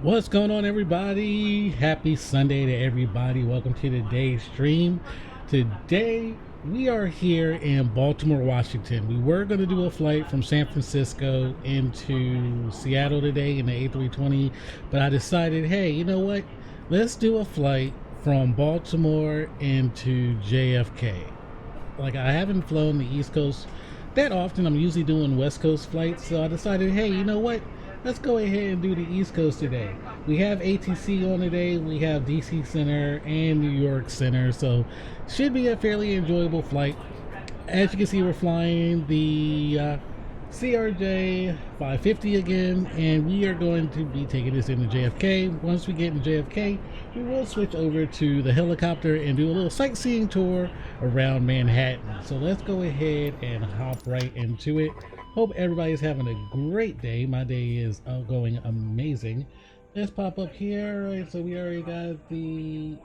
What's going on, everybody? Happy Sunday to everybody. Welcome to today's stream. Today we are here in Baltimore, Washington. We were going to do a flight from San Francisco into Seattle today in the A320, but I decided, hey, you know what? Let's do a flight from Baltimore into JFK. Like, I haven't flown the East Coast that often. I'm usually doing West Coast flights, so I decided, hey, you know what? Let's go ahead and do the East Coast today. We have ATC on today, we have DC Center and New York Center, so should be a fairly enjoyable flight. As you can see, we're flying the CRJ 550 again, and we are going to be taking this into JFK. Once we get into JFK, we will switch over to the helicopter and do a little sightseeing tour around Manhattan. So let's go ahead and hop right into it. Hope everybody's having a great day. My day is going amazing. Let's pop up here. All right, so we already got the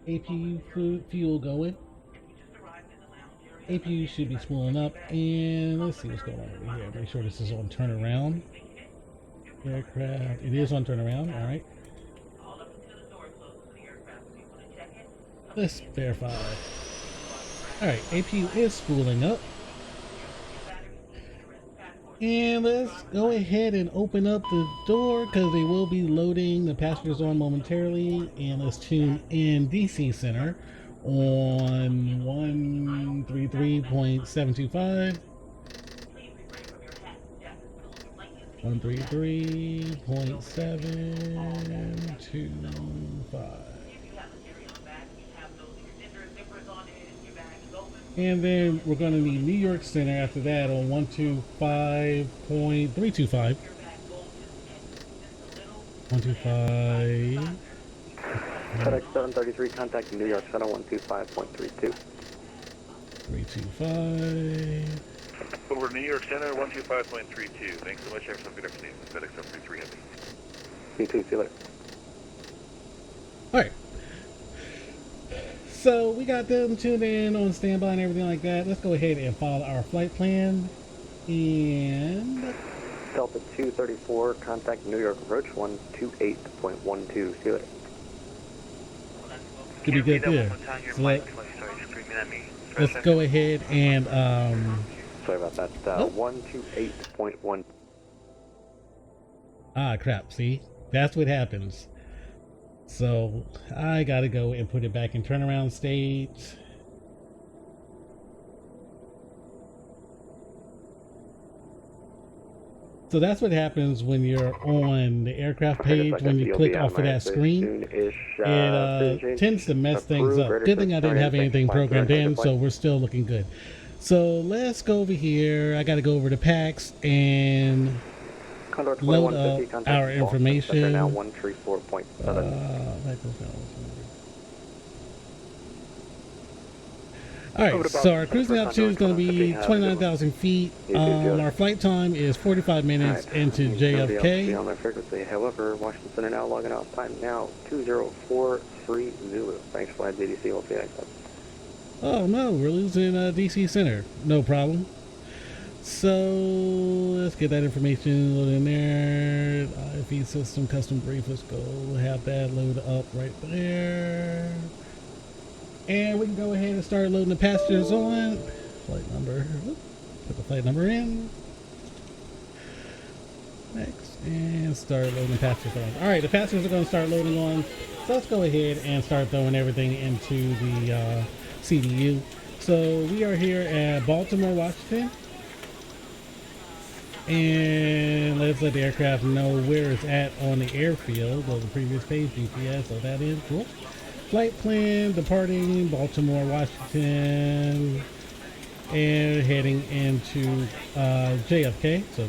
APU fuel going. APU should be spooling up, and let's see what's going on over here. Make sure this is on turnaround. Aircraft, it is on turnaround. All right. Let's verify. All right, APU is spooling up. And let's go ahead and open up the door because they will be loading the passengers on momentarily. And let's tune in DC Center on 133.725. 133.725. And then we're going to need New York Center after that on 125.325. 125. FedEx 733 contacting New York Center 125.32. 325. Over New York Center 125.32. Thanks so much. Have some good afternoon. FedEx 733 heavy. You too. See you later. All right. So we got them tuned in on standby and everything like that. Let's go ahead and follow our flight plan. And Delta 234, contact New York Roach 128.12. See you later. to be good there. So let's go ahead and Sorry about that. 128.1. ah crap, see? That's what happens. So I gotta go and put it back in turnaround state. So that's what happens when you're on the aircraft page. When you click off of that screen, it tends to mess things up. Good thing I didn't have anything programmed in, so we're still looking good. So let's go over here. I got to go over to PAX and load up our information. Now 134.7. Alright, so our cruising altitude is going to be 29,000 feet. Our flight time is 45 minutes into JFK. On my frequency. However, Washington Center now logging off time now 2043 Zulu. Thanks, flight DDC. We'll see you next time. Oh no, we're losing DC Center. No problem. So let's get that information loaded in there. IFE system custom brief. Let's go have that load up right there. And we can go ahead and start loading the passengers on. Flight number. Put the flight number in. Next. And start loading the passengers on. Alright, the passengers are going to start loading on. So let's go ahead and start throwing everything into the CDU. So we are here at Baltimore, Washington. And let's let the aircraft know where it's at on the airfield. Go to the previous page, GPS, so that is cool. Flight plan, departing Baltimore, Washington, and heading into JFK. So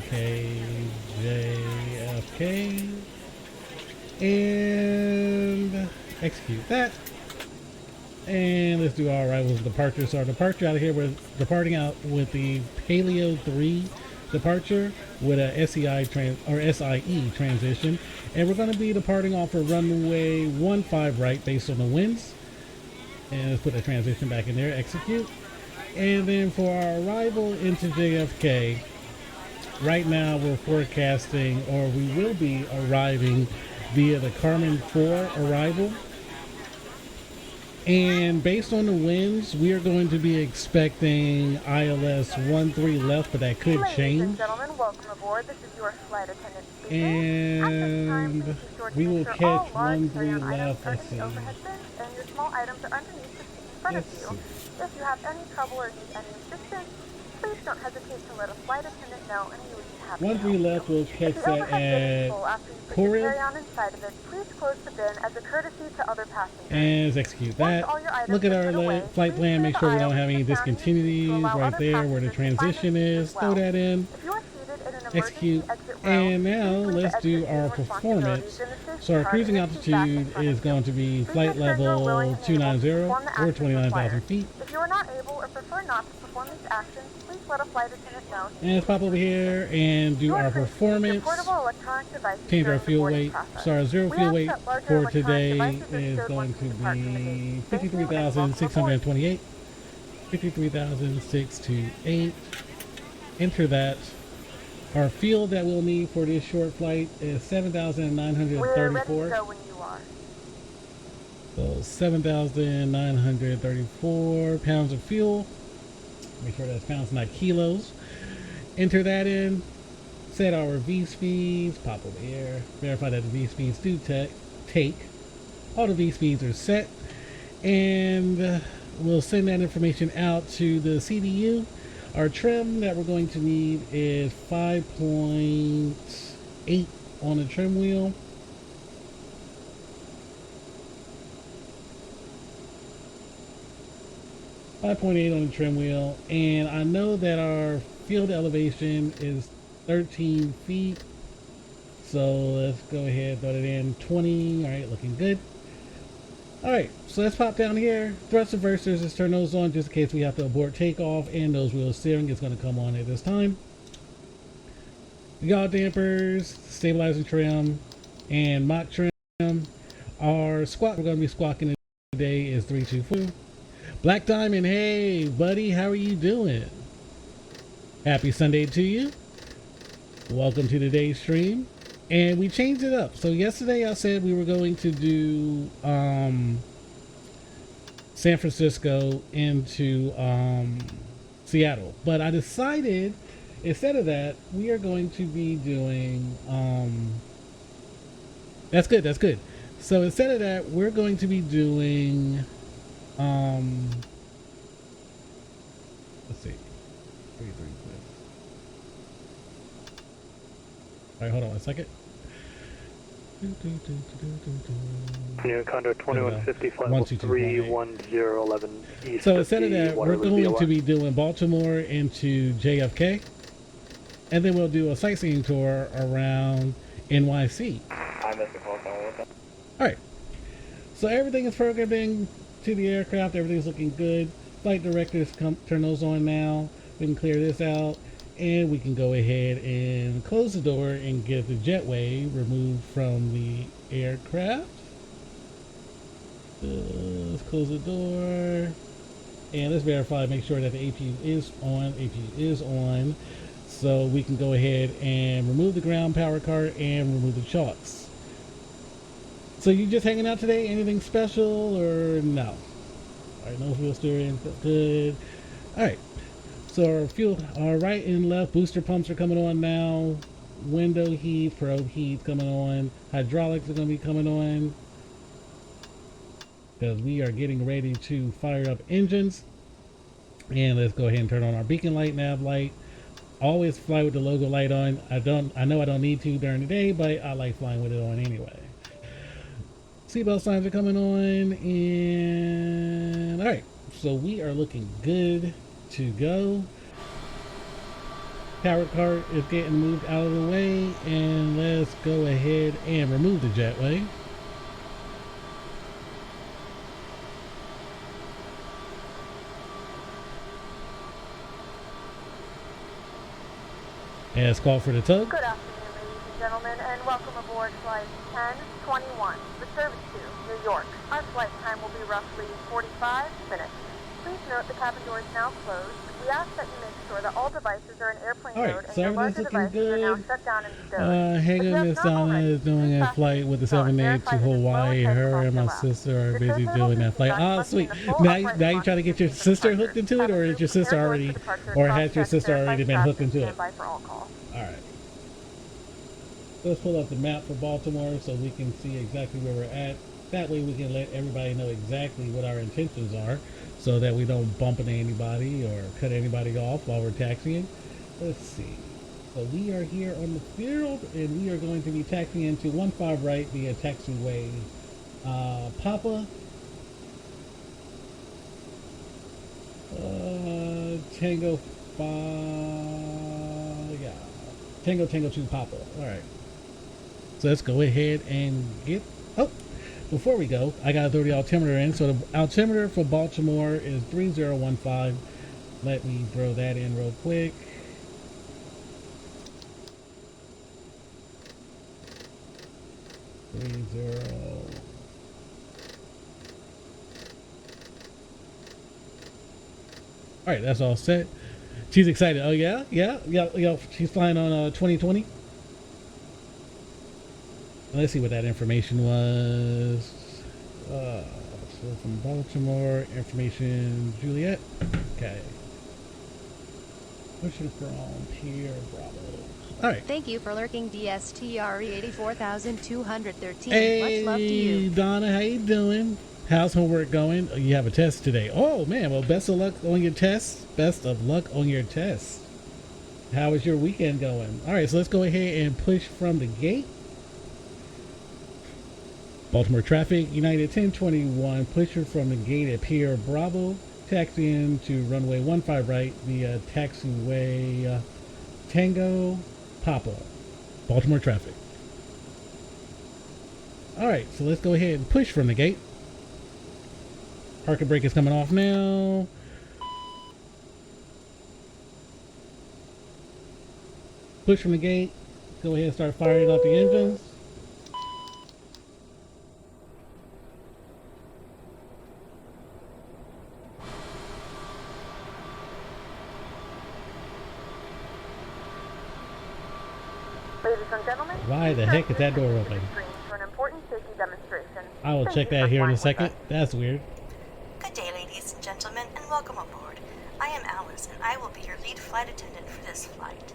KJFK, and execute that. And let's do our arrivals and departure. So our departure out of here, we're departing out with the Paleo 3 departure with a SEI SIE transition, and we're going to be departing off of runway 15 right based on the winds. And let's put the transition back in there, execute. And then for our arrival into JFK, right now we're forecasting, or we will be arriving via the Carmen 4 arrival. And based on the winds, we are going to be expecting ILS 13 left, but that could change. Ladies and gentlemen, welcome aboard. This is your flight attendant speaking. And we will catch 13 left. Let's see. And your small items are underneath the seat in front of you. If you have any trouble or need any assistance, please don't hesitate to let a flight attendant know, and we would be happy to help 13 left, we'll catch that at Corinth. carry-on inside of it, please close the bin as a courtesy to other passengers. And let's execute that. Look at our flight plan, make sure we don't have any discontinuities right there where the transition is. Throw that in. Execute. And now let's do our performance. So our cruising altitude is going to be flight level 290 or 29,000 feet. If you are not able or prefer not to perform these actions, please let a flight attendant know. And let's pop over here and do our performance. Change our fuel weight. So our zero fuel weight for today is going to be 53,628. 53,628. Enter that. Our fuel that we'll need for this short flight is 7,934. We're ready to go when you are. So 7,934 pounds of fuel. Make sure that's pounds, not kilos. Enter that in. Set our V speeds. Pop over here. Verify that the V speeds do take. All the V speeds are set. And we'll send that information out to the CDU. Our trim that we're going to need is 5.8 on the trim wheel. On the trim wheel, and I know that our field elevation is 13 feet, so let's go ahead and throw it in 20. All right, looking good. All right, so let's pop down here. Thrust reversers, let's turn those on just in case we have to abort takeoff, and those wheel steering is going to come on at this time. Yaw dampers, stabilizing trim, and mock trim. Our squawk, we're going to be squawking today is 324. Black Diamond, hey buddy, how are you doing? Happy Sunday to you. Welcome to today's stream. And we changed it up. So yesterday I said we were going to do San Francisco into Seattle. But I decided instead of that, we are going to be doing that's good. So instead of that, we're going to be doing let's see. 3 6. All right, hold on a second. New Condor 2150, flight level 31011 east. So instead of that, we're going to be doing Baltimore into JFK, and then we'll do a sightseeing tour around NYC. I missed the call. All right. So everything is programming to the aircraft. Everything's looking good. Flight directors, turn those on now. We can clear this out, and we can go ahead and close the door and get the jetway removed from the aircraft. Let's close the door, and let's verify, make sure that the APU is on. APU is on, so we can go ahead and remove the ground power card and remove the chocks. So you just hanging out today? Anything special or no? All right, no fuel steering, good. All right. So our fuel, our right and left booster pumps are coming on now. Window heat, probe heat coming on. Hydraulics are going to be coming on because we are getting ready to fire up engines. And let's go ahead and turn on our beacon light, nav light. Always fly with the logo light on. I know I don't need to during the day, but I like flying with it on anyway. Seatbelt signs are coming on, and all right, so we are looking good to go. Power cart is getting moved out of the way, and let's go ahead and remove the jetway. And let's call for the tug. Good afternoon, ladies and gentlemen, and welcome aboard flight 1021 with service to New York. Our flight time will be roughly 45 minutes. Please note the cabin door is now closed. We ask that you make sure that all devices are in airplane mode and your larger devices are now shut down and stowed. Hang on, Miss Donna is doing a flight with the 78 to Hawaii. Her and my sister are busy doing that flight. Oh, sweet. Now you trying to get your sister hooked into it, or is your sister already, or has your sister already been hooked into it? All right. Let's pull up the map for Baltimore so we can see exactly where we're at. That way we can let everybody know exactly what our intentions are so that we don't bump into anybody or cut anybody off while we're taxiing. Let's see. So we are here on the field, and we are going to be taxiing into 15 right via taxiway Papa. Tango 5, yeah. Tango 2 Papa. All right. So let's go ahead and get, oh, before we go, I gotta throw the altimeter in. So the altimeter for Baltimore is 3015. Let me throw that in real quick. All right, that's all set. She's excited. Oh yeah. She's flying on 2020. Let's see what that information was. So from Baltimore, information, Juliet. Okay. Pushing from Pier Bravo. All right. Thank you for lurking, DSTRE 84213. Hey, much love to you. Donna, how you doing? How's homework going? Oh, you have a test today. Oh man, well, best of luck on your test. Best of luck on your test. How is your weekend going? All right, so let's go ahead and push from the gate. Baltimore traffic, United 1021, pusher from the gate at Pier Bravo, taxiing to runway 15 right via taxiway Tango Papa. Baltimore traffic. Alright, so let's go ahead and push from the gate. Parking brake is coming off now. Push from the gate. Go ahead and start firing up the engines. Ladies and gentlemen, Why the heck is that door open? For an important safety demonstration. I will check that here in a second. That's weird. Good day, ladies and gentlemen, and welcome aboard. I am Alice, and I will be your lead flight attendant for this flight.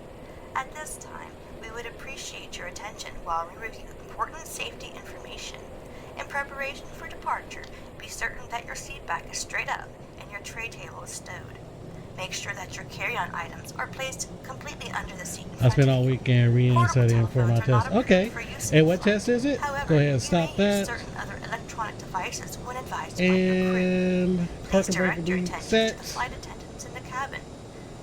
At this time, we would appreciate your attention while we review important safety information. In preparation for departure, be certain that your seat back is straight up and your tray table is stowed. Make sure that your carry-on items are placed completely under the seat in front I spent of all you. weekend reading and Portable studying for my telephones are not test. approved Okay. for use And in what flight. test is it? However, Go ahead and you stop may use that. certain other electronic devices when advised by your crew. And Please parking brake direct will your be attention to set. the flight attendants in the cabin.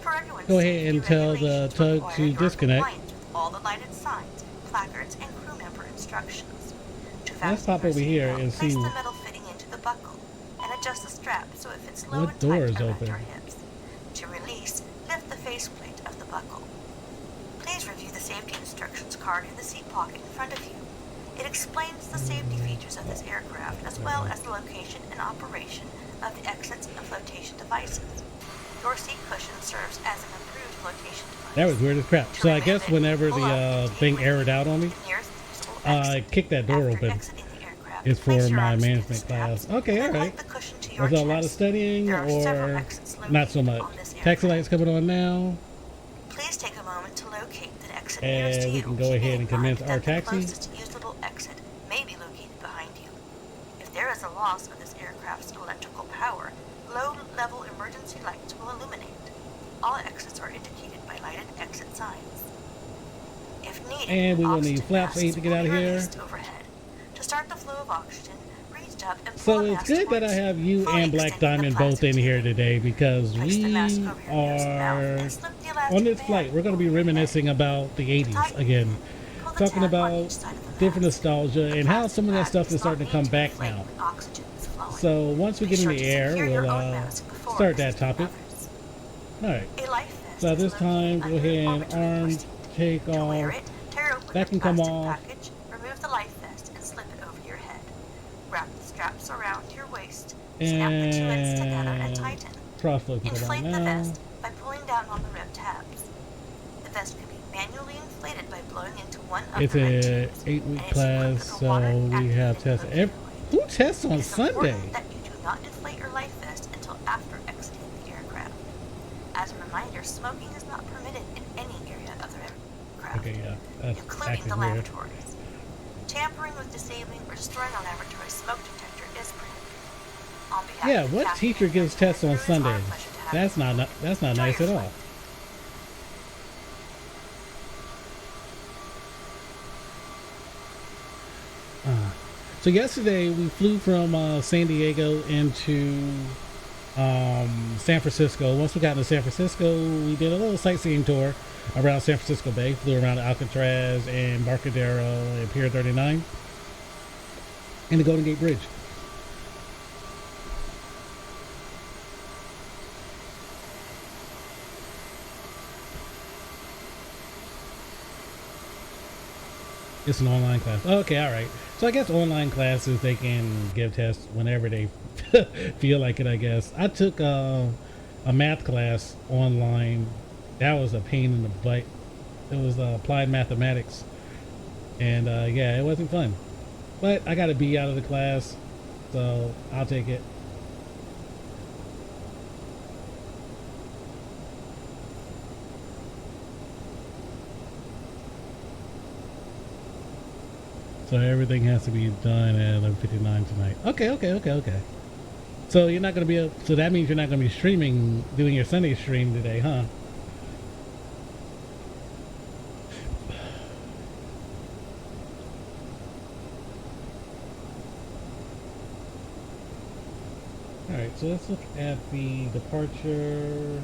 For everyone's Go ahead safety, and tell the regulations tug require to your disconnect. compliance with all the lighted signs, placards, and crew member instructions. To Let's fasten pop your over here seatbelt, and place see the metal fitting into the buckle and adjust the strap so it fits low what and door tight is around open. your hips. To release, lift the faceplate of the buckle. Please review the safety instructions card in the seat pocket in front of you. It explains the safety features of this aircraft as well as the location and operation of the exits and flotation devices. Your seat cushion serves as an approved flotation device. That was weird as crap. So I guess whenever the thing aired out on me, I kicked that door open. It's for my management class. Okay, alright. Was there a lot of studying or not so much? Taxi light's coming on now. Please take a moment to locate the exit nearest to And we you. can go ahead and commence our The taxi. closest usable exit may be located behind you. If there is a loss of this aircraft's electrical power, low-level emergency lights will illuminate. All exits are indicated by lighted exit signs. If needed, And we will need oxygen flaps masks 8 to get will out be of here. released overhead. To start the flow of oxygen, reach up and pull So the it's mask good that I towards you, have you fully and Black extending the Diamond both in plastic here tube. today because Place the we mask over your nose and mouth are and slip the elastic on this band flight. We're going to be over your reminiscing head. about the 80s Tighten again, Pull the talking tab on about each side of the different mask. nostalgia The and how plastic some of that bag stuff does is starting not to come need to back inflate now. when oxygen is flowing. So once we Be get in sure the to air, secure we'll your own mask before start that assisting topic. others. All right. A life vest So at is this time, located go under the ahead and orbital of your arm seat. take To wear off. it, tear open That the can come plastic off. package, remove the life vest, and slip it over your head. Wrap the straps around your waist, snap the two ends together, and And tighten. crossflow can go Inflate on the now. vest by pulling down on the rib tabs. The vest can be manually inflated by blowing into one of It's the red a tubes, 8-week and is class, equipped with a so water we have activated tests. fluid. Who tests on It is Sunday? important that you do not inflate your life vest until after exiting the aircraft. As a reminder, smoking is not permitted in any area of the aircraft, Okay, yeah, that's including the actually weird. lavatories. Tampering with disabling or destroying a lavatory smoke detector is prohibited. On behalf Yeah, of the what captain teacher and gives crew, tests on it is our Sundays? pleasure to have That's you. not Enjoy nice your at all. flight. So yesterday we flew from San Diego into San Francisco. Once we got into San Francisco, we did a little sightseeing tour around San Francisco Bay. Flew around Alcatraz and Embarcadero and Pier 39 and the Golden Gate Bridge. It's an online class. Okay, all right. So I guess online classes, they can give tests whenever they feel like it, I guess. I took a math class online. That was a pain in the butt. It was applied mathematics. And yeah, it wasn't fun. But I got a B out of the class, so I'll take it. So everything has to be done at 11:59 tonight. Okay. So you're not gonna be so that means you're not gonna be streaming, doing your Sunday stream today, huh? All right, so let's look at the departure.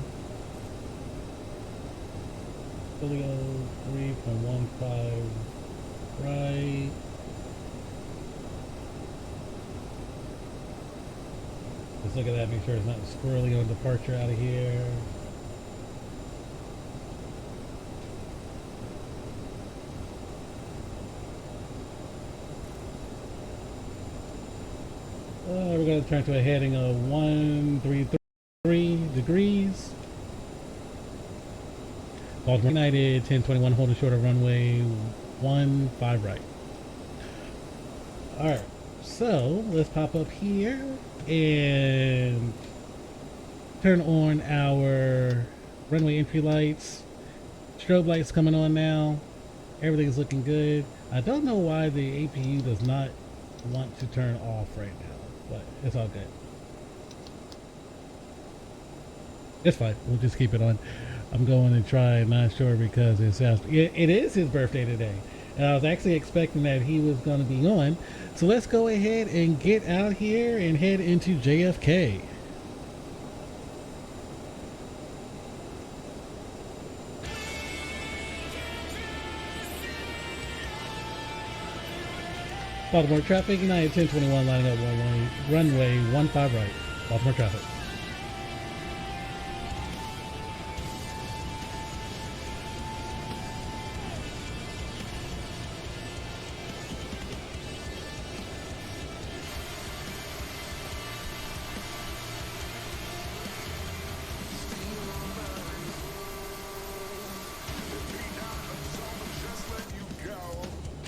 Folio 3.15 right. Let's look at that, make sure it's not squirrely on departure out of here. We're going to turn to a heading of 133 degrees. Baltimore United 1021 holding short of runway 15 right. Alright, so let's pop up here and turn on our runway entry lights. Strobe lights coming on now. Everything's looking good. I don't know why the APU does not want to turn off right now, but it's all good. It's fine. We'll just keep it on. I'm going to try, not sure, because it is his birthday today. And I was actually expecting that he was going to be on. So let's go ahead and get out here and head into JFK. Baltimore traffic, United 1021 lining up runway 15 right. Baltimore traffic.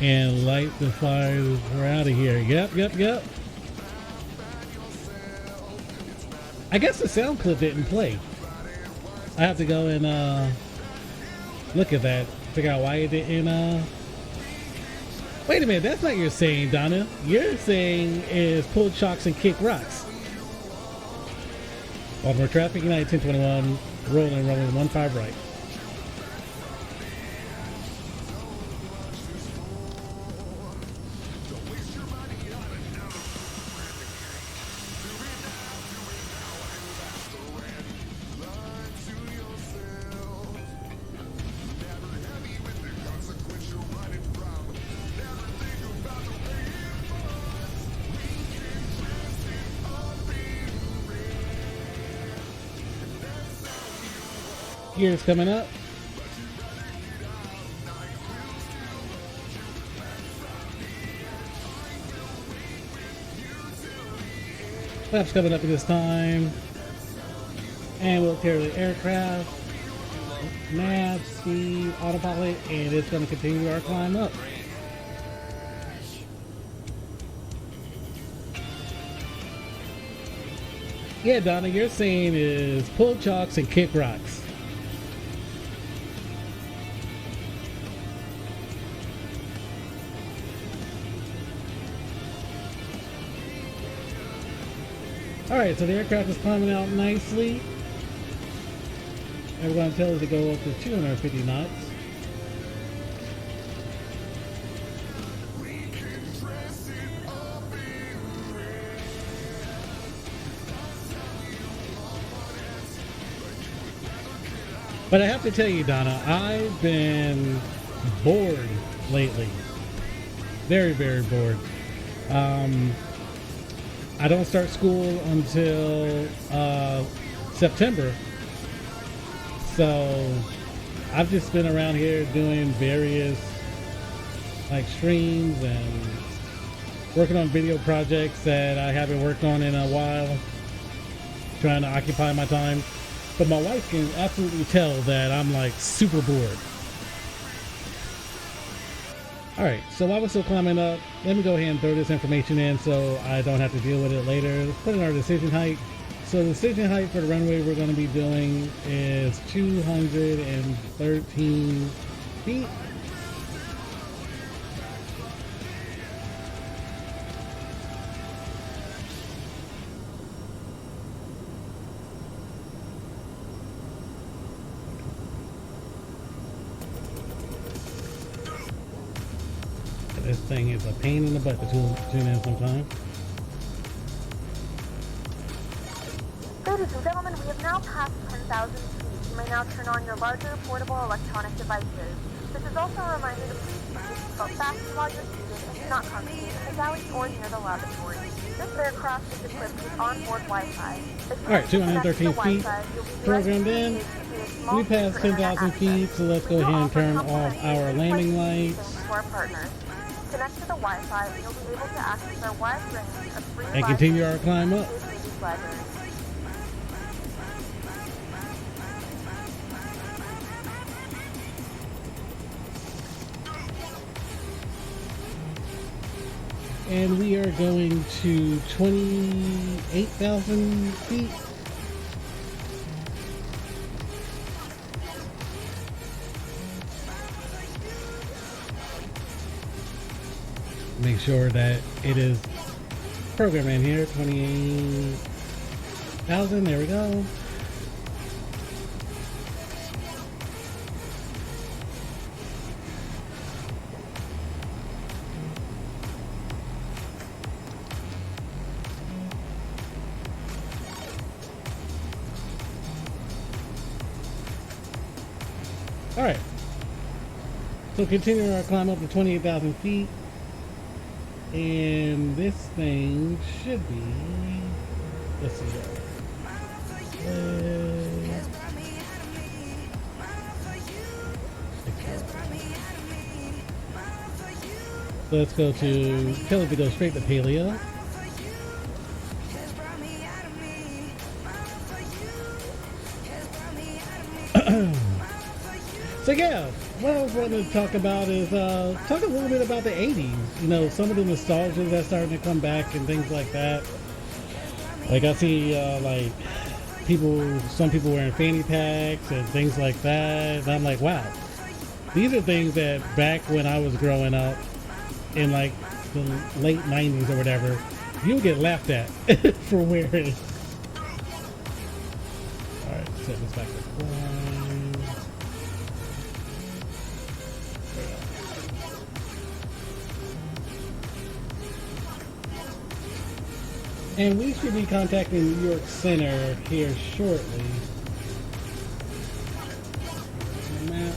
And light the fires. We're out of here. Yep. I guess the sound clip didn't play. I have to go and look at that. Figure out why it didn't. Wait a minute. That's not your saying, Donna. Your saying is pull chocks and kick rocks. Baltimore traffic, United 1021, rolling 15 right. Gears coming up. Flaps coming up at this time. And we'll clear the aircraft. Nav, speed, autopilot, and it's going to continue our climb up. Yeah, Donna, your saying is pull chocks and kick rocks. Alright, so the aircraft is climbing out nicely. And we're going to tell it to go up to 250 knots. But I have to tell you, Donna, I've been bored lately. Very, very bored. I don't start school until September. So I've just been around here doing various like streams and working on video projects that I haven't worked on in a while, trying to occupy my time. But my wife can absolutely tell that I'm like super bored. Alright, so while we're still climbing up, let me go ahead and throw this information in so I don't have to deal with it later. Let's put in our decision height. So the decision height for the runway we're going to be doing is 213 feet. This thing is a pain in the butt to tune in sometimes. Ladies and gentlemen, we have now passed 10,000 feet. You may now turn on your larger portable electronic devices. This is also a reminder to please keep your seatbelt fastened while you're seated and do not congregate in the galley or near the lavatory. This aircraft is equipped with onboard Wi-Fi. Alright, 213 feet programmed in. We passed 10,000 feet, so let's go ahead and turn off our landing lights. Connect to the Wi-Fi and you'll be able to access our wide range of free and continue our climb up. and we are going to 28,000 feet. Make sure that it is programmed in here. 28,000. There we go. All right. So continuing our climb up to 28,000 feet. And this thing should be, let's see. So let's go to, tell it to go straight to paleo. So yeah, what I was wanting to talk about is talk a little bit about the 80s. You know, some of the nostalgia that's starting to come back and things like that. Like I see like some people wearing fanny packs and things like that. And I'm like, wow, these are things that back when I was growing up in like the late 90s or whatever, you would get laughed at for wearing. All right, set this back to climb. And we should be contacting New York Center here shortly. Map.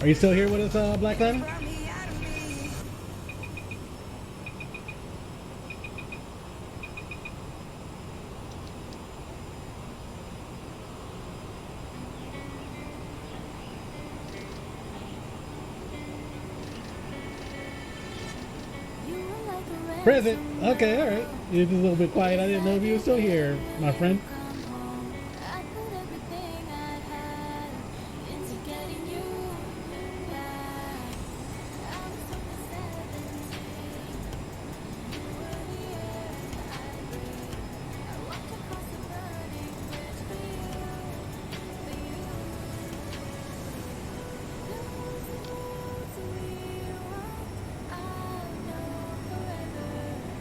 Are you still here with us, Black Lady? Present. Okay, all right. You're just a little bit quiet. I didn't know if you were still here, my friend.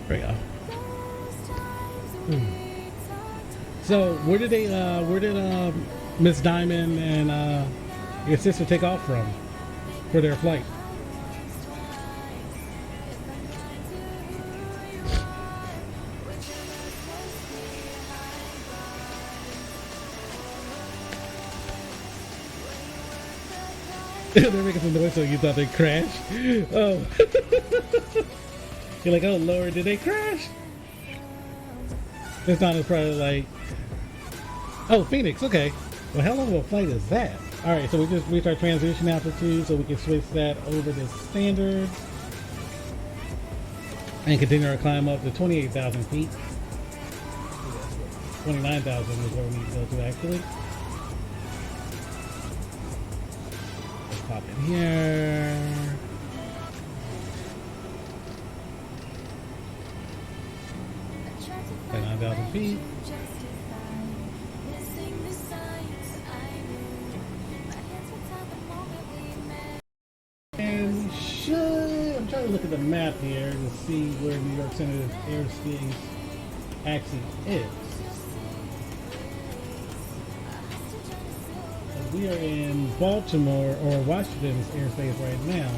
There we go. So where did Miss Diamond and your sister take off from for their flight? They're making some noise, so you thought they crashed? Oh. You're like, oh Lord, did they crash? This time it's probably like, oh, Phoenix, okay. Well, how long of a flight is that? All right, so we just reached our transition altitude, so we can switch that over to standard and continue our climb up to 28,000 feet. 29,000 is where we need to go to, actually. Let's pop in here. 9,000 feet. And we should, I'm trying to look at the map here to see where New York Center airspace actually is. So we are in Baltimore or Washington's airspace right now.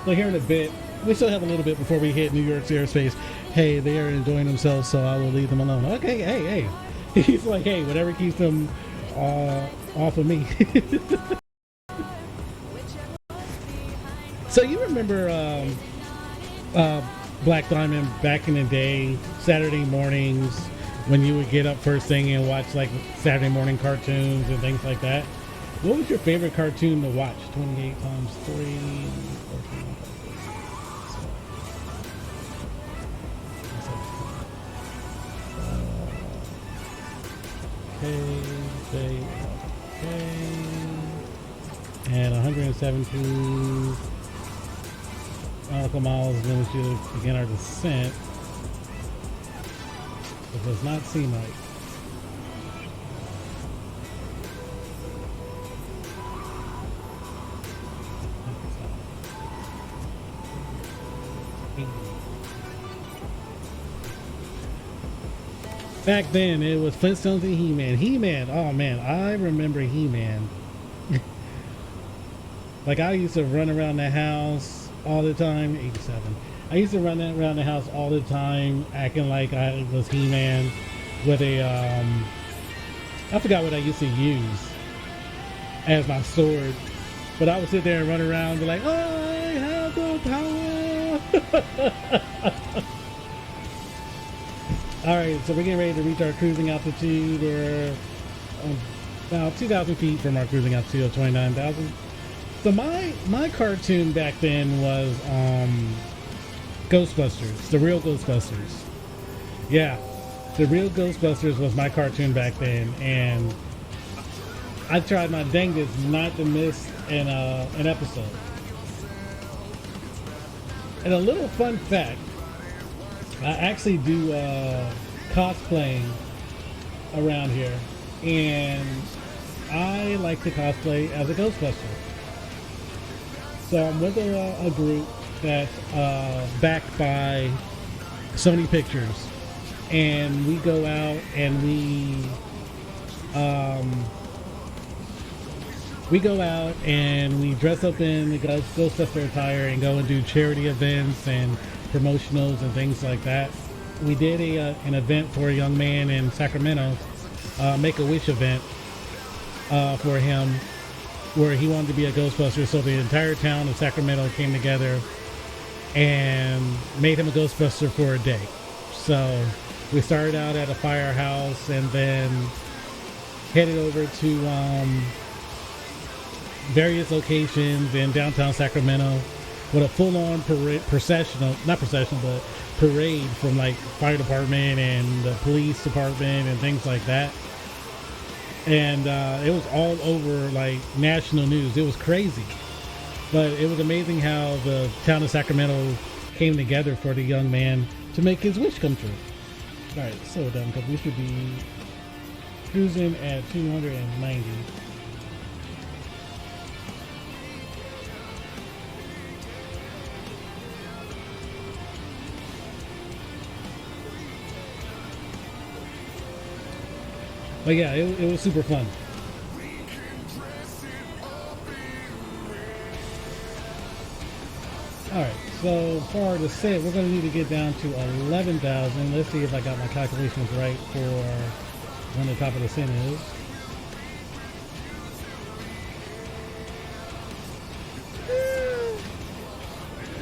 So here in a bit, we still have a little bit before we hit New York's airspace. Hey, they are enjoying themselves, so I will leave them alone. Okay, hey. He's like, hey, whatever keeps them off of me. So you remember Black Diamond back in the day, Saturday mornings when you would get up first thing and watch like Saturday morning cartoons and things like that. What was your favorite cartoon to watch? 28 times 3. 14, okay, and 117 nautical miles, then we should begin our descent. It does not seem like. Back then, it was Flintstones and He-Man. He-Man, oh man, I remember He-Man. Like, I used to run around the house all the time. 87. I used to run around the house all the time, acting like I was He-Man with a, I forgot what I used to use as my sword. But I would sit there and run around and be like, I have the power! Alright, so we're getting ready to reach our cruising altitude. We're about 2,000 feet from our cruising altitude of 29,000. So my cartoon back then was Ghostbusters, the real Ghostbusters. Yeah, the real Ghostbusters was my cartoon back then, and I tried my dangest not to miss an episode. And a little fun fact, I actually do cosplaying around here, and I like to cosplay as a Ghostbuster. So I'm with a group that's backed by Sony Pictures, and we go out and we dress up in the Ghostbuster attire and go and do charity events and promotionals and things like that. We did an event for a young man in Sacramento, Make-A-Wish event for him, where he wanted to be a Ghostbuster. So the entire town of Sacramento came together and made him a Ghostbuster for a day. So we started out at a firehouse and then headed over to various locations in downtown Sacramento with a full-on parade from like fire department and the police department and things like that. And it was all over like national news. It was crazy, but it was amazing how the town of Sacramento came together for the young man to make his wish come true. All right, slow down because we should be cruising at 290. But yeah, it was super fun. Alright, so for our descent, we're going to need to get down to 11,000. Let's see if I got my calculations right for when the top of the descent is.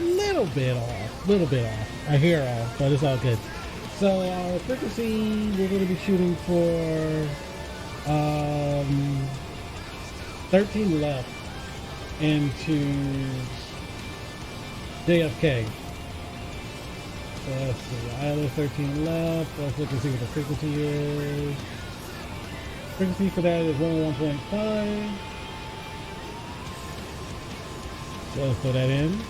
Little bit off. I hear off, but it's all good. So our frequency, we're going to be shooting for 13 left into JFK. So let's see, ILS 13 left. Let's look and see what the frequency is. Frequency for that is 101.5. So let's put that in. 101.5.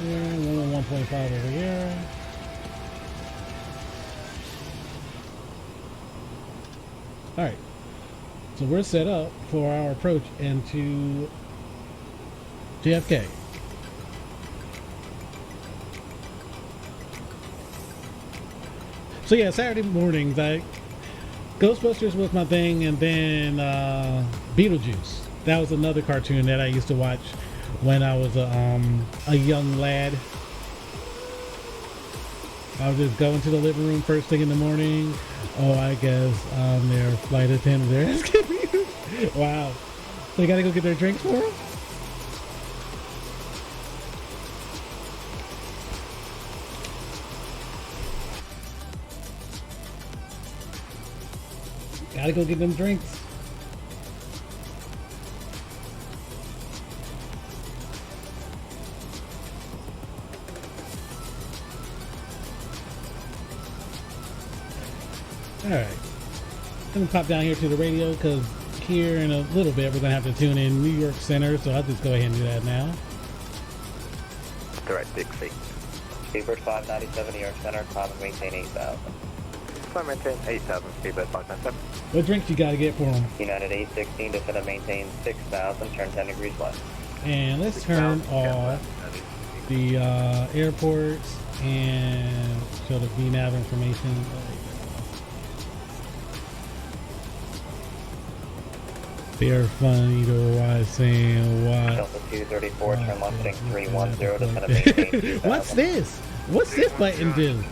Yeah, 101.5 over here. Alright, so we're set up for our approach into JFK. So yeah, Saturday mornings, Ghostbusters was my thing, and then Beetlejuice. That was another cartoon that I used to watch when I was a young lad. I would just go into the living room first thing in the morning, Oh, I guess their flight attendants are asking me. Wow. So they gotta go get their drinks for them? Gotta go get them drinks. Alright. Let me pop down here to the radio because here in a little bit we're going to have to tune in New York Center, so I'll just go ahead and do that now. Direct Dixie. Speedbird 597 New York Center, climb and maintain 8,000. Climb and maintain 8,000, Speedbird 597. What drinks you got to get for them? United 816, descend and maintain 6,000, turn 10 degrees left. And let's turn off the airports and show the VNAV information. They're funny to why saying why. Delta 234, turn left heading 310, descend and maintain 2,000. What's this? What's this button do?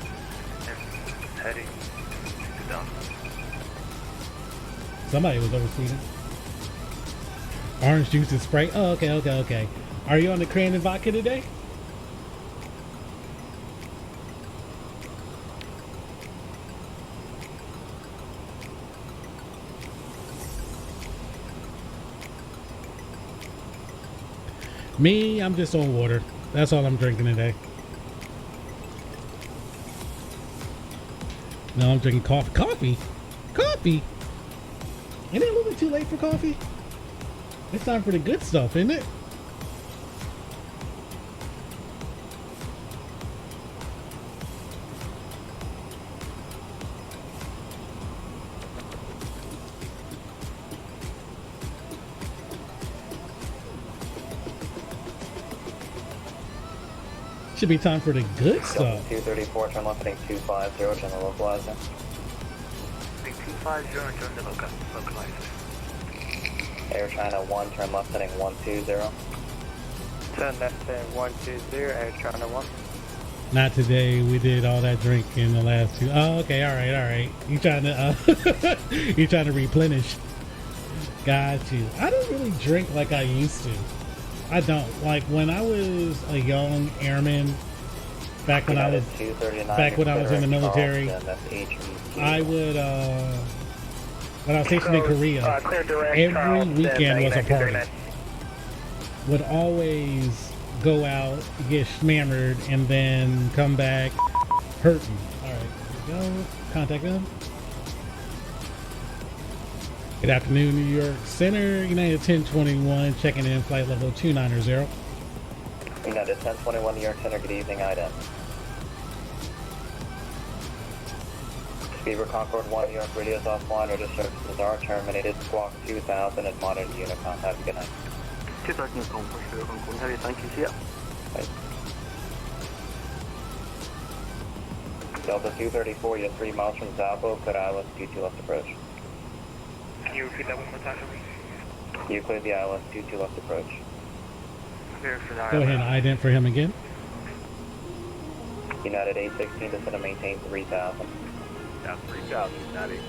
Heading down. Somebody was overspeeding. Orange juice and Sprite. Oh, okay. Are you on the cran and vodka today? Me, I'm just on water. That's all I'm drinking today. No, I'm drinking coffee. Coffee? Ain't it a little bit too late for coffee? It's time for the good stuff, isn't it? Should be time for the good stuff. 234, turn left heading 250, general localizer. 250, general localizer. Air China 1, turn left heading 120. Turn left heading 120, Air China 1. Not today. We did all that drink in the last two. Oh, okay. All right. You trying to you trying to replenish? Got you. I don't really drink like I used to. I don't. Like when I was a young airman, back when I was in the military, I would when I was stationed in Korea, every weekend was a party. Would always go out, get shammered, and then come back hurting. Alright, here we go. Contact them. Good afternoon, New York Center, United 1021, checking in flight level 290. United 1021, New York Center, good evening, IDEM. Beaver Concord 1, New York, radio's offline, radio services are terminated, squawk 2000 at modern Unicom. Have a good night. 2000 Unicom, for Hong Kong, heavy, thank you, see ya. Bye. Delta 234, you're 3 miles from Zabo, clear ILS 22 left approach. Can you repeat that one more time for me? You cleared the ILS 22 left approach. Clear for the Go ahead and ident for him again. United 816, descend and maintain 3000. Down 3000, United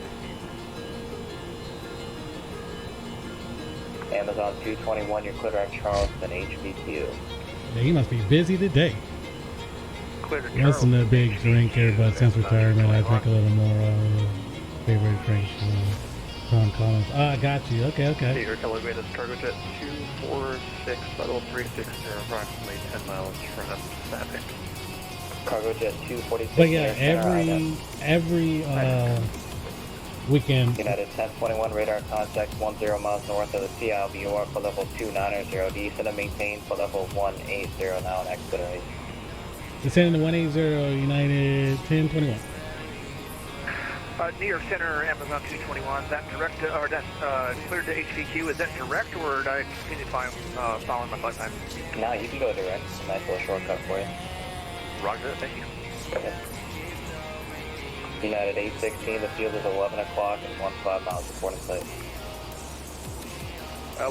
816. Amazon 221, you're clear at Charleston, HBQ. Yeah, he must be busy today. Clear to Wasn't a big drinker, but since retirement, I drink a little more. Favorite drink. Tom Collins. Ah, I got you. Okay. Your elevated cargo jet 246, level 360, approximately 10 miles from traffic. Cargo jet 246. But yeah, every weekend. United 1021, radar contact 10 miles north of the CLBOR for level 290. Descend and maintain for level 180 now in acceleration. Descending to 180, United 1021. New York Center, Amazon 221, that direct, or that's cleared to HVQ, is that direct, or did I continue following my flight time? No, you can go direct. Nice little shortcut for you. Roger, thank you. Okay. United 816, the field is 11 o'clock and 15 miles reporting place.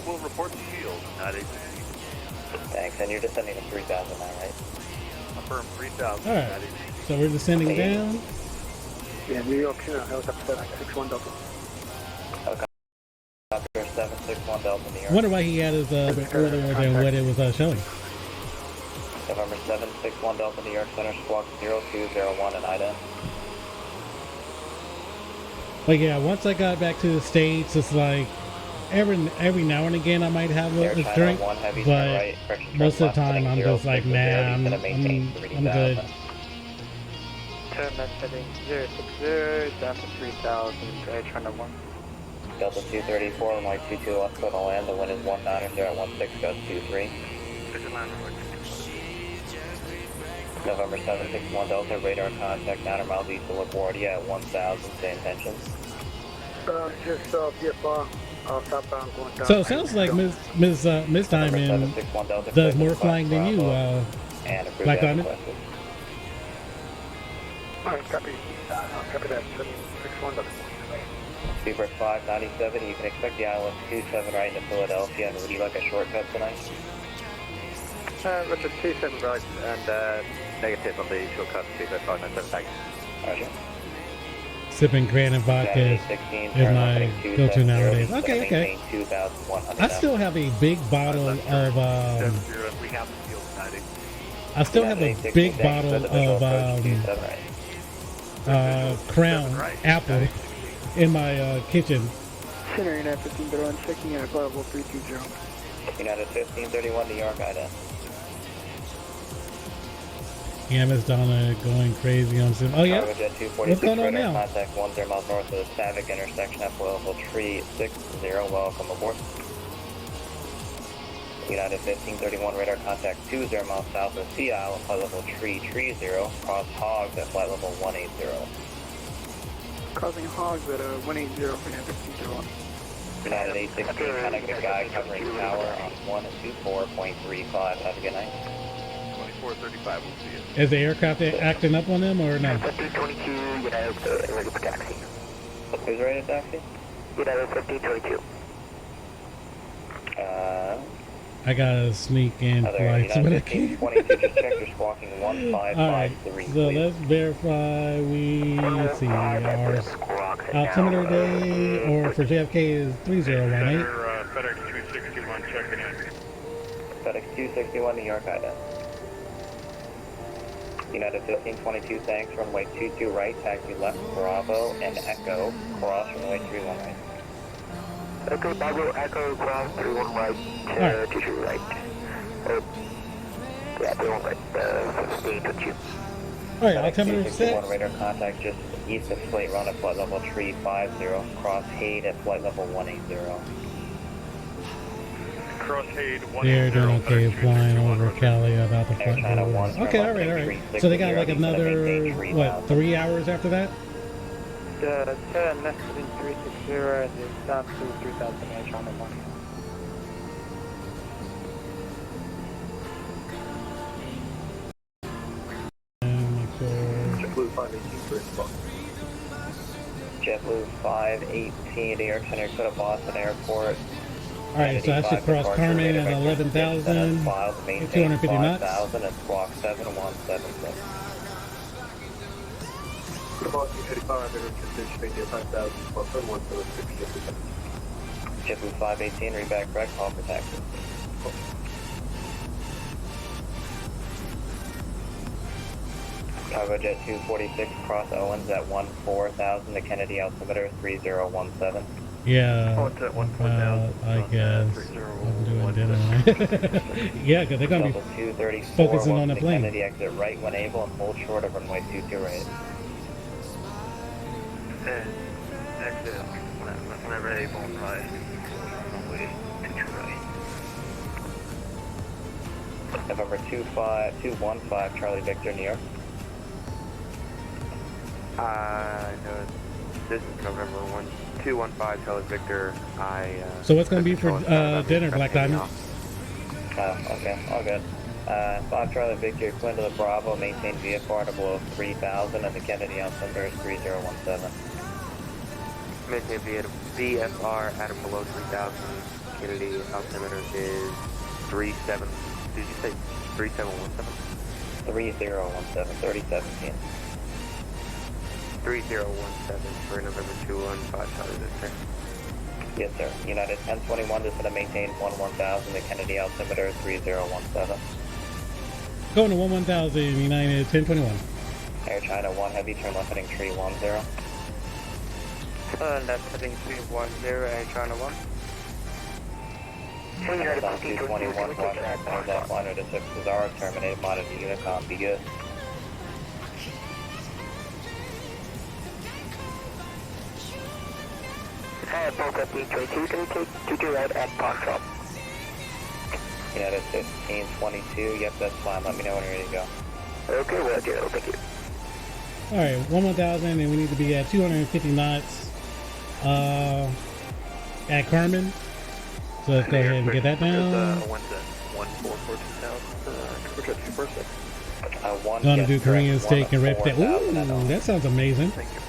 We'll report the field, United 816. Thanks, and you're descending to 3000 now, right? Affirm 3000, Alright, so we're descending down. Yeah, New York Center, helicopter 761 Delta. Helicopter 761 Delta, New York. I wonder why he had his earlier than what it was showing. November 761 Delta, New York Center, squawk 0201 and IDA. But yeah, once I got back to the States, it's like every now and again I might have a drink, but most of the time I'm just like, nah, I'm good. Turn left heading 060, down to 3000, China 1. Delta 234, runway 22 left, code to land. The wind is 190 at 16, gust 23. November 761 Delta, radar contact 900 miles east of LaGuardia at 1000, stay intentions. Just VFR, southbound going down. So it sounds like Miss Diamond does more flying than you, Black Diamond. Alright, copy. Copy that, 761 Delta. Speedbird 597, you can expect the island 27 right into Philadelphia, and would you like a shortcut tonight? Richard 27 right, and negative on the shortcut, Speedbird 597, thanks. Roger. Sipping Grand and vodka is my go-to nowadays. Okay. I still have a big bottle of Crown Apple in my kitchen. Center United 1531, checking in at level 320. United 1531, New York, IDA. Yeah, Miss Donna going crazy on some. Oh yeah, what's going on now? Contact 10 miles north of the Savick intersection at level 360. Welcome aboard. United 1531, radar contact 20 miles south of Sea Isle, flight level 330. Cross Hogs at flight level 180. Crossing Hogs at 180 for United 1531. United 816, contact the guy covering tower on 124.35. Have a good night. 2435, we'll see you. Is the aircraft acting up on them or no? 1522, United ready for taxi. Who's ready to taxi? United 1522. I gotta sneak in flights, but I can't. 22, just check your squawking 1553. Alright, so let's verify let's see, our altimeter day, or for JFK is 3018. FedEx 261 checking in. FedEx 261, New York, IDA. United 1522, thanks, runway 22 right, taxi left, Bravo and Echo, cross runway 31 right. Echo, Bravo, Echo, cross 31 right, 22 right. Yeah, 31 right, 1522. Alright, altimeter set. Radar contact just east of Slate Run at flight level 350, cross Hayde at flight level 180. Cross Hayde 180. They're doing okay flying over Cali about the front door. Okay, alright. So they got like another, what, 3 hours after that? Turn left in 360 and it's down to 3000 Air China 1. JetBlue 518 for response. JetBlue 518, New York Center, go to Boston Airport. Alright, so I should cross Carmen at 11,250 knots. 5,000 and squawk 7176. Boston 35, JetBlue 5000, squawk 7176. JetBlue 518, read back correct, call for taxi. Cargo Jet 246, cross Owens at 14,000, the Kennedy altimeter 3017. Yeah, I guess I'm doing dinner. Yeah, because they're going to be focusing on the plane. Kennedy exit right when able and hold short of runway 22 right. Exit whenever able and right. Runway 22 right. November 215 Charlie Victor, New York. No, this is November 215 Charlie Victor. So what's going to be for dinner, Black Diamond? Okay, all good. 5 Charlie Victor, Quinn to the Bravo, maintain VFR to below 3,000, and the Kennedy altimeter is 3017. Maintain VFR at below 3,000. Kennedy altimeter is 37. Did you say 3717? 3017, 3017. 3017 for November 215 Charlie Victor. Yes, sir. United 1021, just going to maintain 1000, the Kennedy altimeter 3017. Going to 1000, United 1021. Air China 1 Heavy, turn left heading 310. Left heading 310, Air China 1. Amazon 221, Washington, that liner to 6 Cesaro, terminated, monitor Unicom, be good. Both up B22, can you take 22 right at Park Shop? United 1522, yep, that's fine. Let me know when you're ready to go. Okay, well, yeah, thank you. Alright, 1000, and we need to be at 250 knots at Carmen. So let's go ahead and get that down. Gonna do Korean steak and red potato. Ooh, that sounds amazing. Thank you.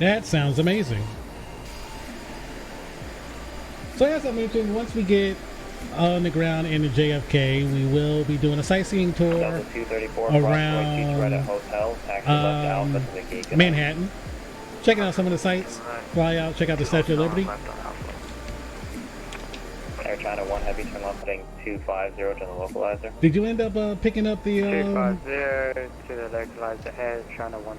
That sounds amazing. So as I mentioned, once we get on the ground in the JFK, we will be doing a sightseeing tour around Manhattan, checking out some of the sights, fly out, check out the Statue of Liberty. Air China 1 Heavy, turn left heading 250 to the localizer. Did you end up picking up the 250 to the localizer, Air China 1.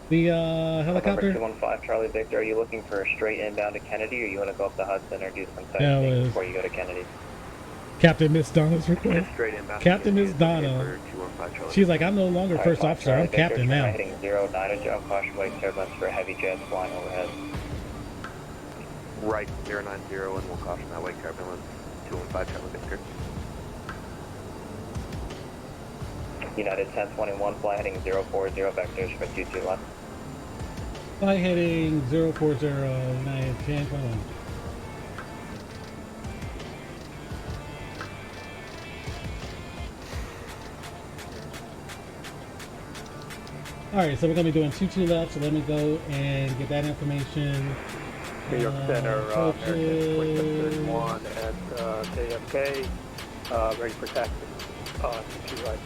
The helicopter? Number 215 Charlie Victor, are you looking for a straight inbound to Kennedy, or you want to go up the Hudson or do some sightseeing before you go to Kennedy? Captain Miss Donna's request. Straight inbound. Captain Miss Donna. She's like, I'm no longer first officer, I'm captain now. Heading 09 to jump, caution wake turbulence for heavy jets flying overhead. Right 090, and we'll caution that wake turbulence 215 Charlie Victor. United 1021, fly heading 040 vectors for 22 left. Fly heading 040, United 1021. Alright, so we're going to be doing 22 left, so let me go and get that information. New York Center, American 2731 at JFK, ready for taxi. 22 right.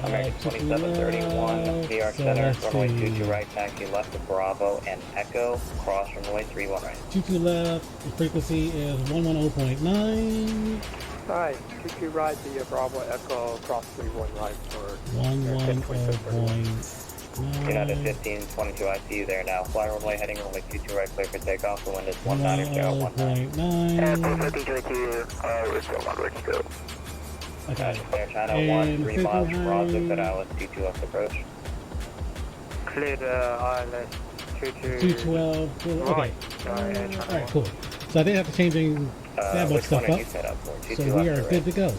American 2731, New York Center, runway 22 right, taxi left to Bravo and Echo, cross runway 31 right. 22 left, the frequency is 110.9. Alright, 22 right, the Bravo Echo, cross 31 right for 110.9. United 1522, I see you there now. Fly runway heading runway 22 right, clear for takeoff. The wind is 190.9. 1522, we're still on ready to go. Okay. Clear China 1, 3 miles from Roswell, good island, 22 left approach. Cleared ILS 212. Okay. Alright, cool. So I didn't have to change any that stuff up. So we are good to go.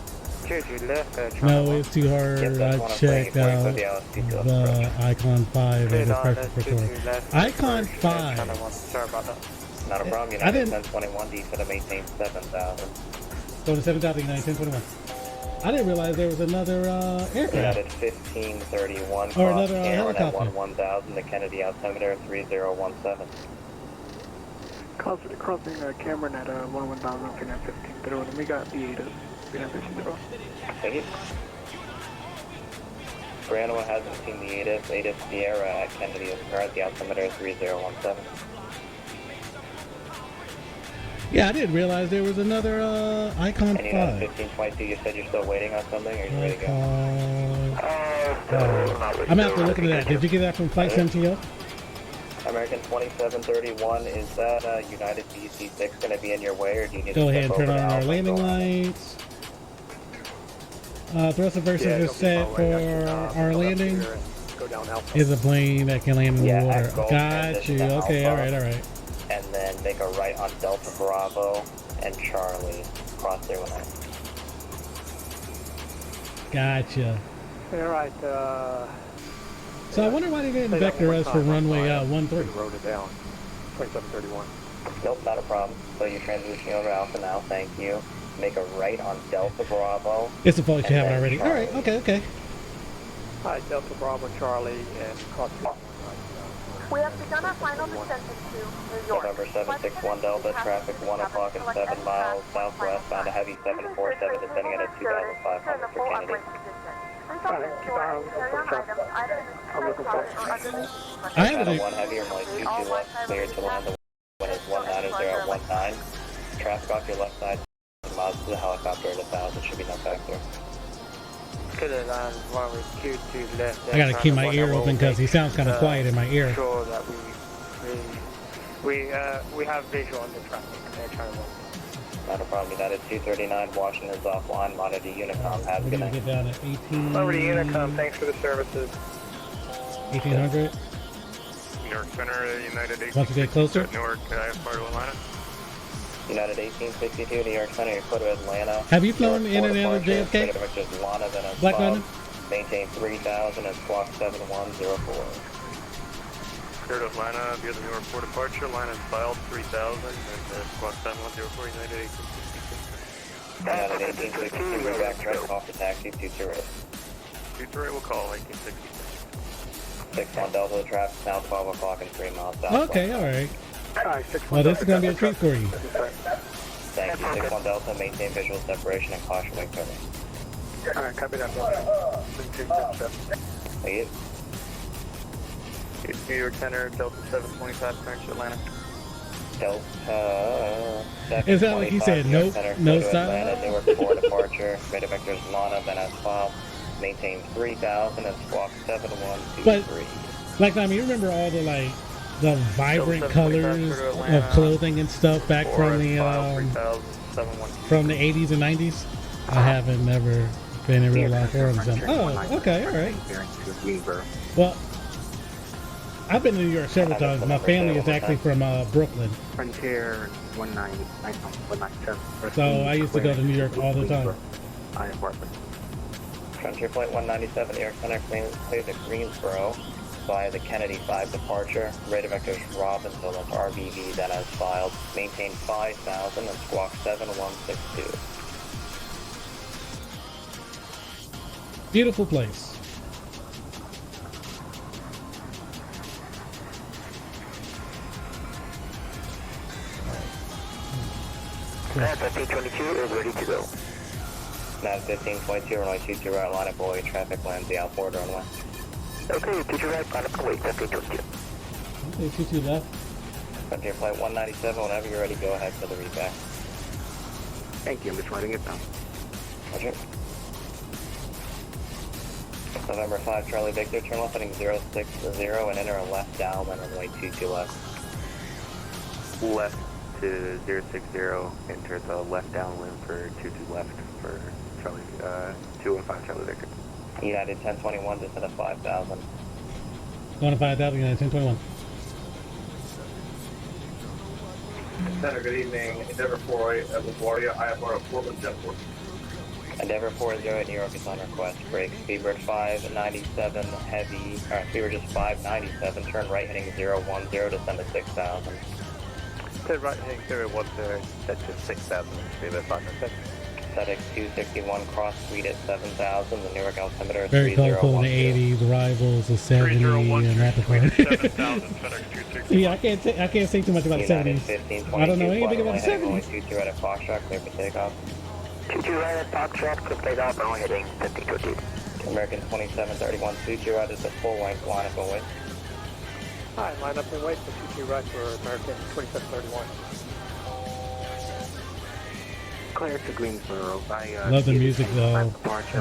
No, it's too hard. I checked out the Icon 5 and it's perfect for tour. Icon 5. Sorry about that. Not a problem. United 1021, D for the maintain 7000. Going to 7000, United 1021. I didn't realize there was another aircraft. United 1531, or another helicopter. helicopter. 1000, the Kennedy altimeter 3017. Crossing Cameron at 1000, Finance 15, we got the ADAS, Finance 15. Thank you. Brandon hasn't seen the ADAS Sierra at Kennedy is current, the altimeter 3017. Yeah, I didn't realize there was another Icon 5. And United 1522, you said you're still waiting on something, or are you ready to go? I'm going to have to look into that. Did you get that from Flight 17? American 2731, is that United DC-6 going to be in your way, or do you need go to ahead and turn on our landing lights. Thrust reversers are set for our landing. Is a plane that can land in the water. Got you. Okay, alright. And then make a right on Delta Bravo and Charlie. Cross there with us. Gotcha. Alright, so I wonder why they didn't vector us for runway 13. Wrote it down. 2731. Nope, not a problem. So you're transitioning over Alpha now, thank you. Make a right on Delta Bravo. It's a fault you have it already. Alright, okay. Alright, Delta Bravo, Charlie, and cross. We have begun our final descent into New York. November 761 Delta, traffic 1 o'clock and 7 miles southwest, bound a heavy 747 descending at a 2,500 for Kennedy. I have Channel it. 1 heavy, runway 22 left, cleared to land. The wind is 19019. Traffic off your left side, miles to the helicopter at 1,000, should be no factor. I gotta keep my ear open because he sounds kind of quiet in my ear. Sure that we have visual on the traffic. Not a problem, United 239, Washington's offline, monitor Unicom, have a We're good gonna night. get down at 18. Over to Unicom, thanks for the services. 1800. New York Center, United 18. Once you get closer. Newark, part of Atlanta. United 1862, New York Center, you're clear to Atlanta. Have you flown New York in and out of departure, JFK? rate of vectors Lana, then Black above. London? Maintain 3000 and squawk 7104. Clear to Atlanta via the New York Port departure. Line is filed 3000 and squawk 7104, United 1862. United 1862, we're back direct off the taxi 228. 238 will call 1866. 61 Delta, traffic now 12 o'clock and 3 miles south. Okay, alright. Well, this is gonna be a treat for you. Thank you, 61 Delta, maintain visual separation and caution wing turning. Alright, copy that. Thank you. New York Center, Delta 725, turn to Atlanta. Delta. Is that like he said, nope, no stop? Atlanta, Newark 4 departure, rate of vectors Lana, then as filed. Maintain 3000 and squawk 7123. Like, I mean, you remember all the like the vibrant colors of clothing and stuff back from the 80s and 90s? I haven't never been in real life or them. Oh, okay, alright. Well, I've been to New York several times. My family is actually from Brooklyn. Frontier 197. So I used to go to New York all the time. Frontier Flight 197, New York Center, clear to Greensboro via the Kennedy 5 departure. Rate of vectors Robinson, that's RBV, then as filed. Maintain 5000 and squawk 7162. Beautiful place. F-1522 is ready to go. Nav 1522, runway 22 right, line of boy, traffic lands the outboard runway. Okay, teacher right, line up, wait, F-1522. Okay, 22 left. Frontier Flight 197, whenever you're ready, go ahead for the repack. Thank you, I'm just writing it down. Roger. November 5, Charlie Victor, turn left heading 060 and enter a left down, then runway 22 left. Left to 060, enter the left downwind for 22 left for Charlie, 215 Charlie Victor. United 1021, descend at 5000. Going to 5,000, 1021. Center, good evening. Endeavor 48 at LaGuardia, IFR of Portland Jetport. Endeavor 40 at New York is on request. Break Speedbird 597 heavy, Speedbird just 597, turn right heading 010, descend at 6000. Turn right heading 010, set to 6000, Speedbird 596. FedEx 261, cross suite at 7000, the Newark altimeter Very colorful in the 3012. 80s, Rivals, the 70s, and Rapid Fire. Yeah, I can't say too much about the United 70s. 1522, I don't know anything about the heading 70s. 22 right at Foxtrot, clear for takeoff. 22 right at Foxtrot, clear takeoff, only heading 1522. American 2731, 22 right at the full length line up and wait. Hi, line up and wait for 22 right for American 2731. Clear to Greensboro by Love the music though in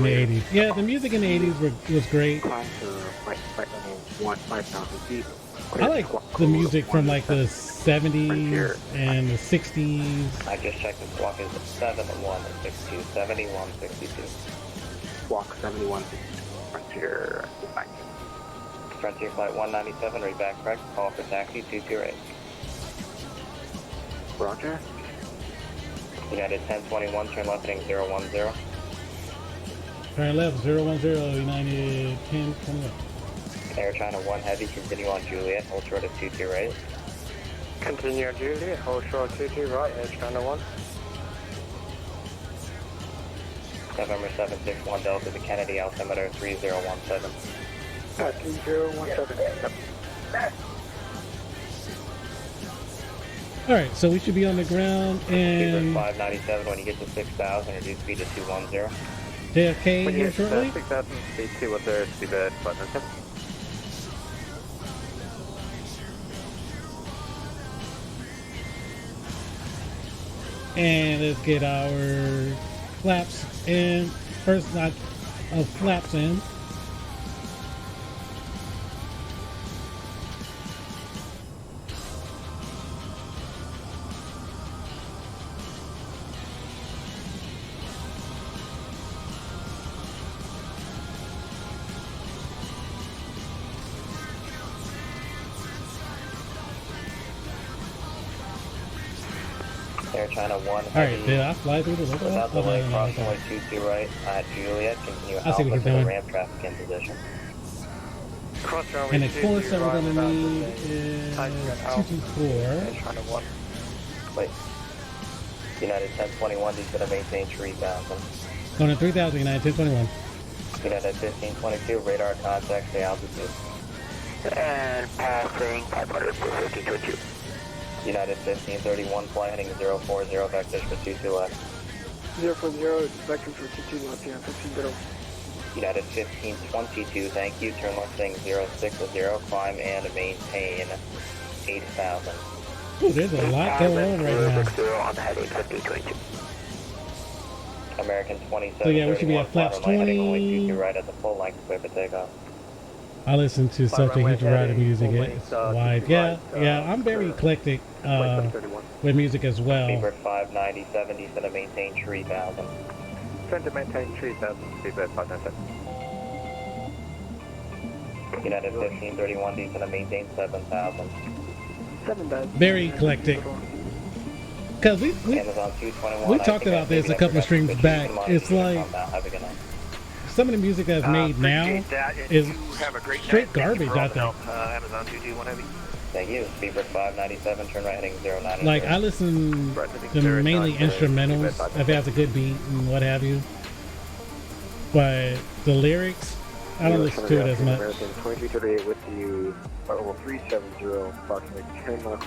the 80s. Yeah, the music in the 80s was great. Climb to right 5,000 feet. I like the music from like the 70s and the 60s. I just checked the squawk is 7162, 7162. Walk 71 Frontier. Frontier Flight 197, read back correct, call for taxi 228. Roger. United 1021, turn left heading 010. Turn left, 010, United 1021. Air China 1 Heavy, continue on Juliet, hold short of 228. Continue on Juliet, hold short 22 right, Air China 1. November 761 Delta to Kennedy, altimeter 3017. 3017, yep. Alright, so we should be on the ground Speedbird and 597 when you get to 6,000, reduce speed to 210. JFK here shortly. 6,000, speed 210, speedbird 597. And let's get our flaps in. First, not flaps in. Air China 1 Alright, heavy. did I fly through the local? Without delay, cross runway 22 right at Juliet. Continue I see what alpha you're to the doing. ramp traffic in position. Cross runway And the 22 course that we're right, going to about need delay. is Time to Alpha. 224. China 1. Wait. United 1021, he's going to maintain 3,000. Going to 3,000, United 1021. United 1522, radar contact, stay altitude. And passing 500 for 1522. United 1531, fly heading 040, vectors for 22 left. 040, vector for 22 left, yeah, 15 middle. United 1522, thank you, turn left heading 060, climb and maintain 8,000. Ooh, there's a lot going on right now. On the heading 1522. American 2731, So yeah, we should be at flaps fly heading 20. 22 right at the full length, clear for takeoff. I listen to something runway huge variety heading, music. full It's length, wide. 22 Yeah, right, yeah. I'm very eclectic Flight 31. with music as well. Speedbird 597, he's going to maintain 3,000. Trying to maintain 3,000, speedbird 597. United 1531, he's going to maintain 7,000. 7 beds. Very eclectic. Because we Amazon 221. we talked about this a couple of streams back. It's like Have a good night. some of the music that's made now Appreciate that, and is you have a great straight night. Thank you garbage, for all I the think. help, Amazon 221 Heavy. Thank you. Speedbird 597, turn right heading 090. like I listen to mainly instrumentals if it has a good beat and what have you. But the lyrics, I don't listen to it as much. American 2238 with you, level 370, approximately 10 miles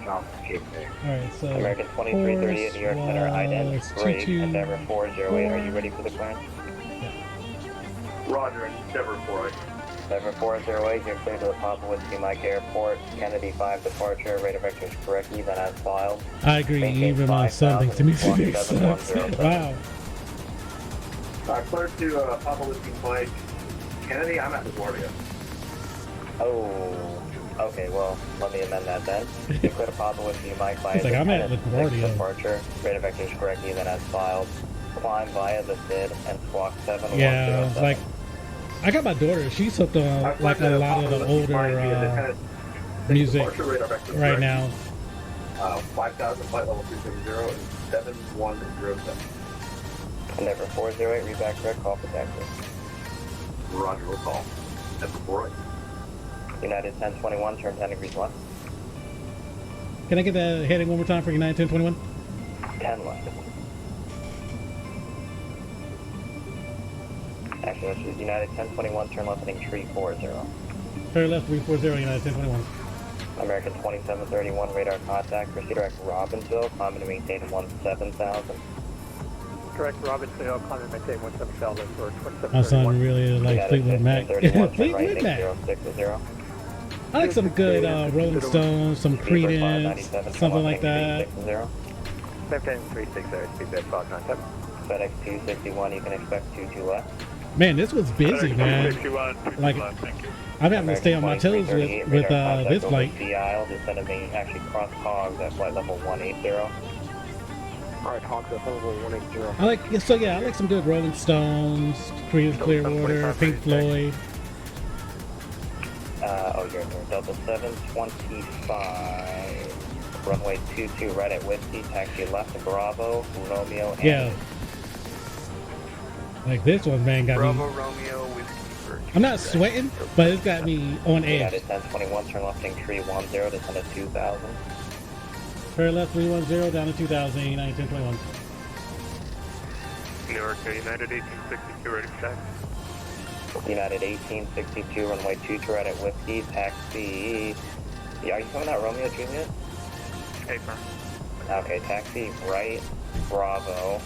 south of Cape May. Alright, so American 2338, New York Center, ident, was break, 22. Endeavor 408. Are you ready for the clearance? Roger, Endeavor 48. Endeavor 408, you're clear to the Papa Whiskey Mike Airport. Kennedy 5 departure, radar vector is correct, even as filed. I agree, even my something to me makes sense. Wow. Clear to Papa Whiskey Mike Kennedy, I'm at LaGuardia. Oh, okay, well, let me amend that then. You're clear to Papa Whiskey Mike via It's like, I'm at Kennedy LaGuardia. 6 departure, radar vector is correct, even as filed. Climb via the SID and squawk 7107. Yeah, like I got my daughter. She's hooked on like a lot of the older music right now. 5,000, flight level 270 and 7107. Endeavor 408, read back correct, call for taxi. Roger, we'll call. Endeavor 48. United 1021, turn 10 degrees left. Can I get that heading one more time for United 1021? 10 left. Actually, this is United 1021, turn left heading 340. Turn left 340 United 1021. American 2731, radar contact, proceed direct Robbinsville, climb and maintain 17,000. Correct, Robinson Hill, climb and maintain 17,000 for 2731. My son really like Fleetwood Mac. 1531, turn right Fleetwood heading Mac. 060. I like some good Rolling Stones, some Creedence, something like that. 15360, speedbird 597. FedEx 261, you can expect 22 left. Man, this was busy, man. Like, I'm having to stay on my toes with this flight. The aisle, descending actually cross hogs at flight level 180. Alright, Hawks at level 180. I like I like some good Rolling Stones, Creedence Clearwater, Pink Floyd. Oh, you're there. Double 725. Runway 22 right at Whiskey. Taxi left to Bravo, Romeo, and Yeah. Like this one, man, got Bravo, me. Romeo, Whiskey, Bird. I'm not sweating, but it's got me on edge. United 1021, turn left heading 310, descend to 2000. Turn left 310 down to 2000, United 1021. New York, United 1862, ready for taxi. United 1862, runway 22 right at Whiskey. Taxi. Yeah, are you coming out Romeo, Juliet? Paper. Okay, taxi right, Bravo,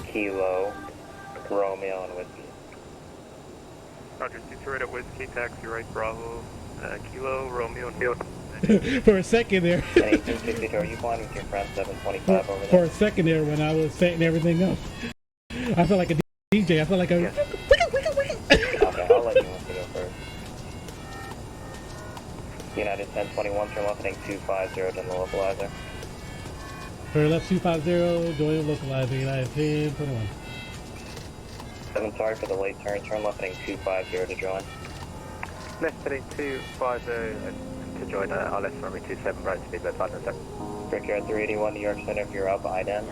Kilo, Romeo, and Whiskey. Roger, Detroit at Whiskey, taxi right, Bravo, Kilo, Romeo, and Field. For a second there. And 1862, are you flying with your friend 725 over For there? a second there when I was setting everything up, I felt like a DJ. I felt like a. Okay, I'll let you want to go first. United 1021, turn left heading 250 to the localizer. For left 250, join the localizer, United 1021. 7, sorry for the late turn left heading 250 to join. Left heading 250 to join RLS runway 27, right speed, left 507. Brickyard 381, New York Center, if you're up, IDEM.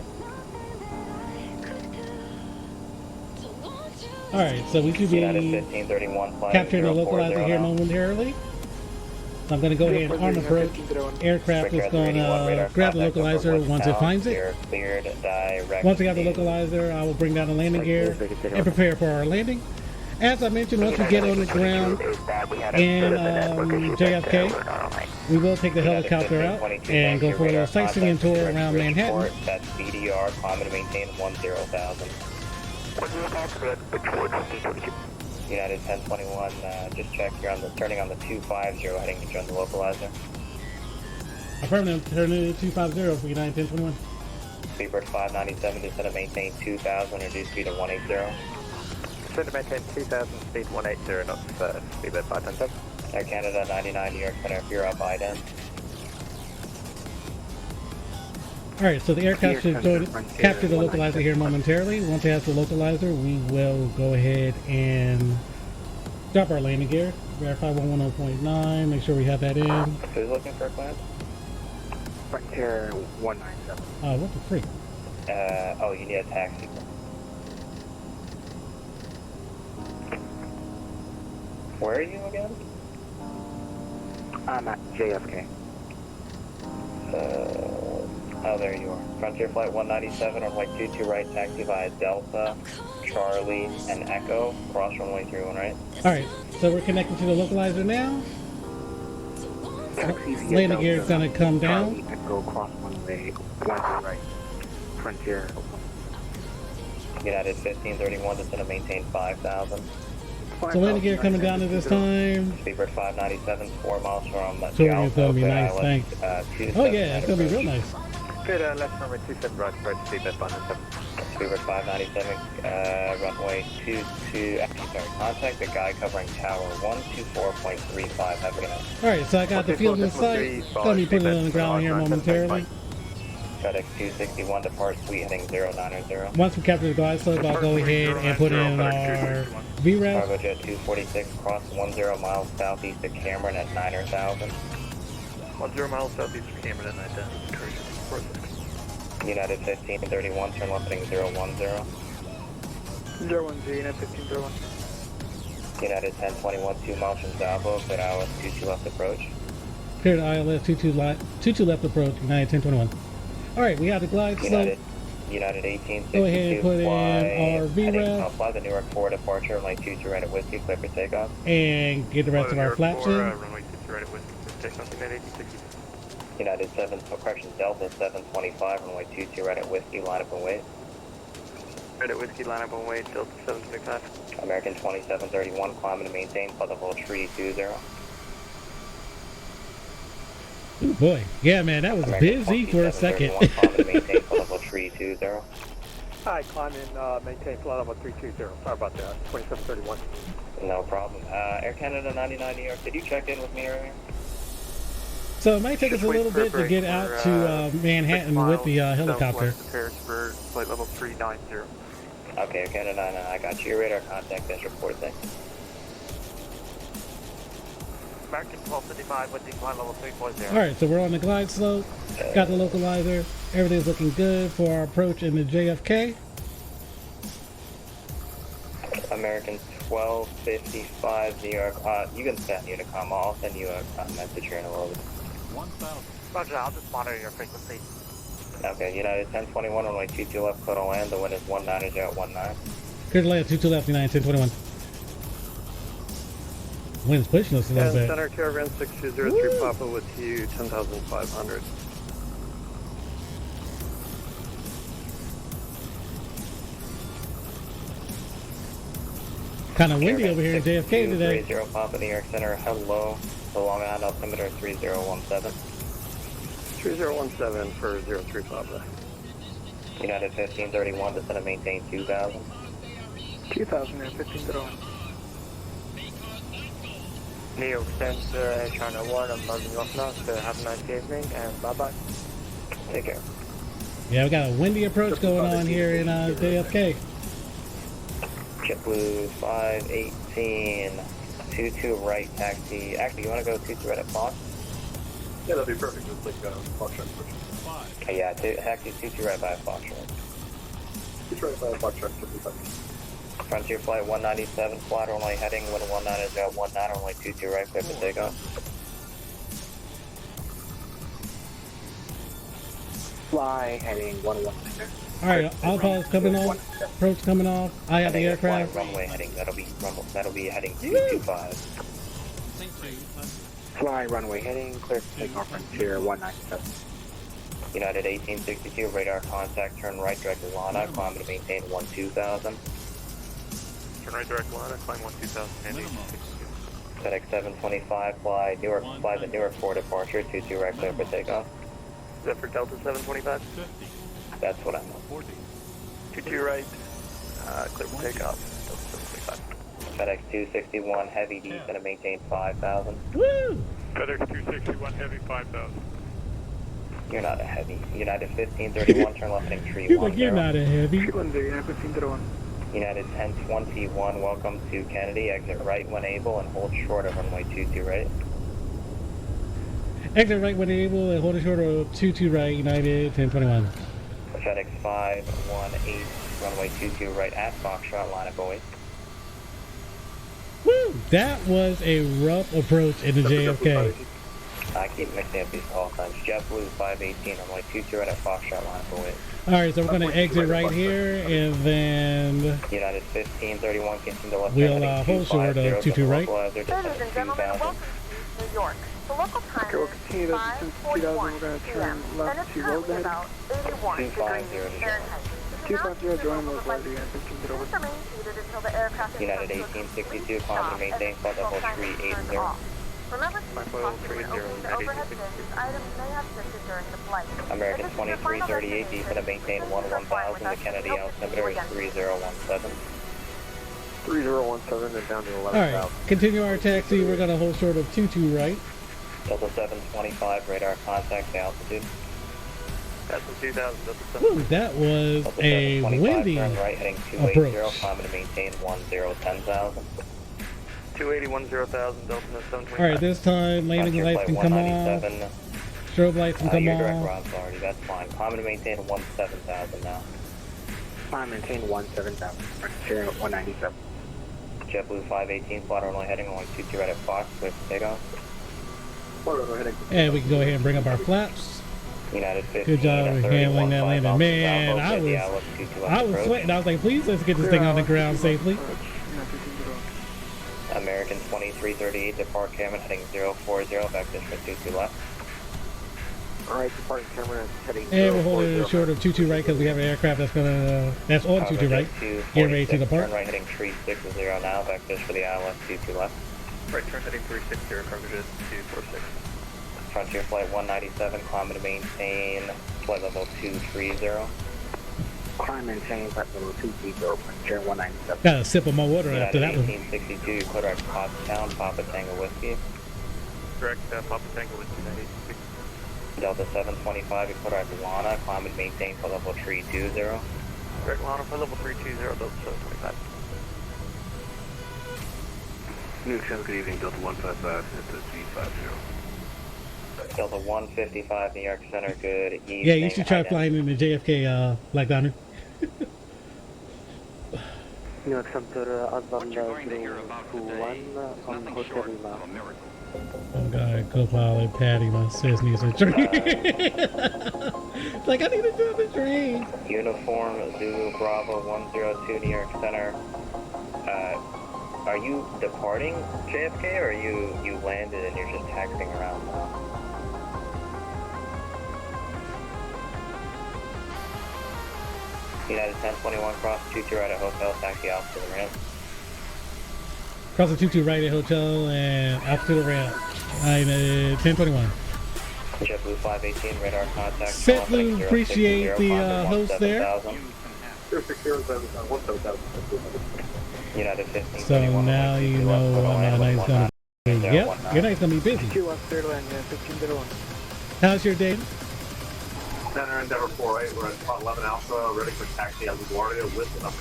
Alright, so we should be United 1531, flight capturing the 040 localizer here now. momentarily. So I'm going to go ahead and arm approach. Aircraft is going to grab the localizer once it finds it. Cleared, direct. Once we have the localizer, I will bring down the landing gear and prepare for our landing. As I mentioned, once we get on the ground in JFK, we will take the helicopter out and go for a little sightseeing tour around Manhattan. That's BDR, climb and maintain 10,000. United 1021, just check, you're turning on the 250 heading to join the localizer. Affirmative, turning to 250 for United 1021. Speedbird 597, descend and maintain 2,000, reduce speed to 180. Descend to maintain 2,000, speed 180, knots, Speedbird 597. Air Canada 99, New York Center, if you're up, IDEM. Alright, so the aircraft should capture the localizer here momentarily. Once it has the localizer, we will go ahead and drop our landing gear. Verify 110.9, make sure we have that in. Who's looking for a clearance? Frontier 197. What the freak? Oh, you need a taxi. Where are you again? I'm at JFK. Oh, there you are. Frontier Flight 197 on flight 22 right, taxi via Delta, Charlie, and Echo. Cross runway 31 right. Alright, so we're connected to the localizer now. Landing gear is going to come down. Charlie, Echo, cross runway 1 right. Frontier. United 1531, descend to maintain 5,000. So landing gear coming down at this time. Speedbird 597, 4 miles from Touring is going to be nice, thanks. Oh yeah, it's going to be real nice. Good, left runway 27, right, Speedbird 597. Speedbird 597, runway 22, actually sorry, contact the guy covering tower 124.35, have a good night. Alright, so I got the field in sight. Going to be putting it on the ground here momentarily. FedEx 261, depart suite heading 090. Once we capture the glide slope, I'll go ahead and put in our VRAF. Cargo Jet 246, cross 10 miles southeast of Cameron at 9,000. 10 miles southeast of Cameron at 9,000. United 1531, turn left heading 010. 01, United 1531. United 1021, 2 miles from Zabo, clear ILS 22 left approach. Clear to ILS 22 left approach, United 1021. Alright, we have the glide slope. United 1862, Go ahead and put in our VRAF. Fly the Newark 4 departure, runway 22 right at Whiskey, clear for takeoff. And get the rest of our flaps in. Runway 22 right at Whiskey, takeoff, United 1862. United 7, correction, Delta 725, runway 22 right at Whiskey, line up and wait. Right at Whiskey, line up and wait, Delta 725. American 2731, climbing to maintain, flight level 320. Ooh boy, yeah man, that was busy for a second. Climbing to maintain, flight level 320. Hi, climb and maintain flight level 320. Sorry about that, 2731. No problem. Air Canada 99 New York, did you check in with me earlier? So it might take us a little bit to get out to Manhattan with the helicopter. Harrisburg, flight level 390. Okay, Air Canada 99, I got you. Your radar contact as reported, thanks. American 1255, winding flight level 340. Alright, so we're on the glide slope. Got the localizer. Everything's looking good for our approach in the JFK. American 1255 New York. You can send Unicom. I'll send you a message here in a little bit. 1000. Roger, I'll just monitor your frequency. Okay, United 1021, runway 22 left, clear to land. The wind is 19 at 19. Clear to land, 22 left, United 1021. Wind's pushing us a little bit. Center Caravan 6203 Papa with you, 10,500. Kind of windy over here in JFK today. 30 Papa New York Center, hello. The Long Island altimeter 3017. 3017 for 03 Papa. United 1531, descend and maintain 2000. 2000 and 1501. New York Center, China 1, I'm buzzing off now, so have a nice evening, and bye-bye. Take care. Yeah, we got a windy approach going on here in JFK. JetBlue 518, 22 right taxi. Actually, you want to go 22 right at Fox? Yeah, that'd be perfect. Just like Foxtrot approach. Yeah, taxi 22 right by Foxtrot. 22 right by Foxtrot, 55. Frontier Flight 197, flight runway heading 119, runway 22 right, clear for takeoff. Fly heading 119. Alright, all calls coming off. Approach coming off. I have the aircraft. Runway heading, that'll be heading 225. Fly runway heading, clear for takeoff Frontier 197. United 1862, radar contact, turn right direct Lana, climb to maintain 12000. Turn right direct Lana, climb 12000 and 1862. FedEx 725, fly the Newark for departure, 22 right, clear for takeoff. Is that for Delta 725? That's what I'm on. 22 right, clear for takeoff, Delta 725. FedEx 261, heavy D, gonna maintain 5000. Woo! FedEx 261 heavy 5000. You're not a heavy. United 1531, turn left heading tree He's 10. like, you're not a heavy. 1501. United 1021, welcome to Kennedy, exit right when able and hold short of runway 22 right. Exit right when able and hold it short of 22 right, United 1021. FedEx 518, runway 22 right at Foxtrot, line up away. Woo! That was a rough approach into JFK. I keep mixing up these call times. JetBlue 518, runway 22 right at Foxtrot, line up away. Alright, so we're going to exit right here and then United 1531, continue to left we'll hold short of 22 right. Ladies and gentlemen, welcome to New York. The local time Okay, we'll is continue to distance 5:41 we're going to turn p.m. left and it's to currently Rosehead. about 81 degrees 250 Fahrenheit. 250 joining those lights again, 15 Please over. remain seated until the aircraft is United come to a 1862, complete climb stop to maintain and flight level the sign is turned 380. off. Remember to Flight keep level caution when 30 opening the at overhead 1862. bins as items may have shifted during the flight. American If this is your final 2338, destination, descend to maintain please comply 11000, with the us. Kennedy We hope to see altimeter you is again. 3017. 3017 and down to 11,000. Alright, continue our taxi. We're going to hold short of 22 right. Delta 725, radar contact, altitude. That's the 2000, Delta 7. Woo, that was Delta a 725, windy turn right heading 280, approach. climbing to maintain 1010,000. 280, 10,000, Delta 725. Alright, this time landing Frontier lights can Flight come off. 197. Strobe lights can come Your direct off. routes already, that's fine. Climbing to maintain 17,000 now. Climb maintain 17,000. Frontier 197. JetBlue 518, flight runway heading 122 right at Fox, clear for takeoff. And we can go ahead and bring up our flaps. United 15. Good job at handling that 31.5 landing. miles Man, south, I okay, the was outlook 22 approach. sweating. I was like, please let's get this thing on the ground safely. American 2338, depart Cameron heading 040, back distance 22 left. Alright, departing Cameron heading And we're holding 040. it short of 22 right because we have an aircraft that's on 22 right. Getting ready to depart. Turn right heading 360 now, back just for the ILS 22 left. Right, turn heading 360, approaches 246. Frontier Flight 197, climbing to maintain flight level 230. Climb maintain flight level 230. Frontier 197. Got a sip of my water after United that one. 1862, you clear direct Pottstown, Papa Tango Whiskey. Direct Papa Tango with 290. Delta 725, you clear direct Lana, climbing to maintain flight level 320. Direct Lana for level 320, Delta 725. New York Center, good evening, Delta 155, it's a G50. Delta 155, New York Center, good evening. Yeah, you should try Identity. flying in the JFK Black Diamond. New York Center, outbound 021 on Hotel Lima. Oh god, co-pilot Patty, my sis needs a drink. Like, I need another drink. Uniform Zulu Bravo 102, New York Center. Are you departing JFK or you landed and you're just taxiing around now? United 1021 cross 22 right at hotel, taxi off to the ramp. Cross the 22 right at hotel and altitude ramp. 1021. JetBlue 518, radar contact. Set Blue, appreciate the host there. United 15. So now you know my night's gonna be. Yep, your night's gonna be busy. 1501. How's your day? Center Endeavor 48, we're at spot 11 Alpha, ready for taxi at LaGuardia with the number.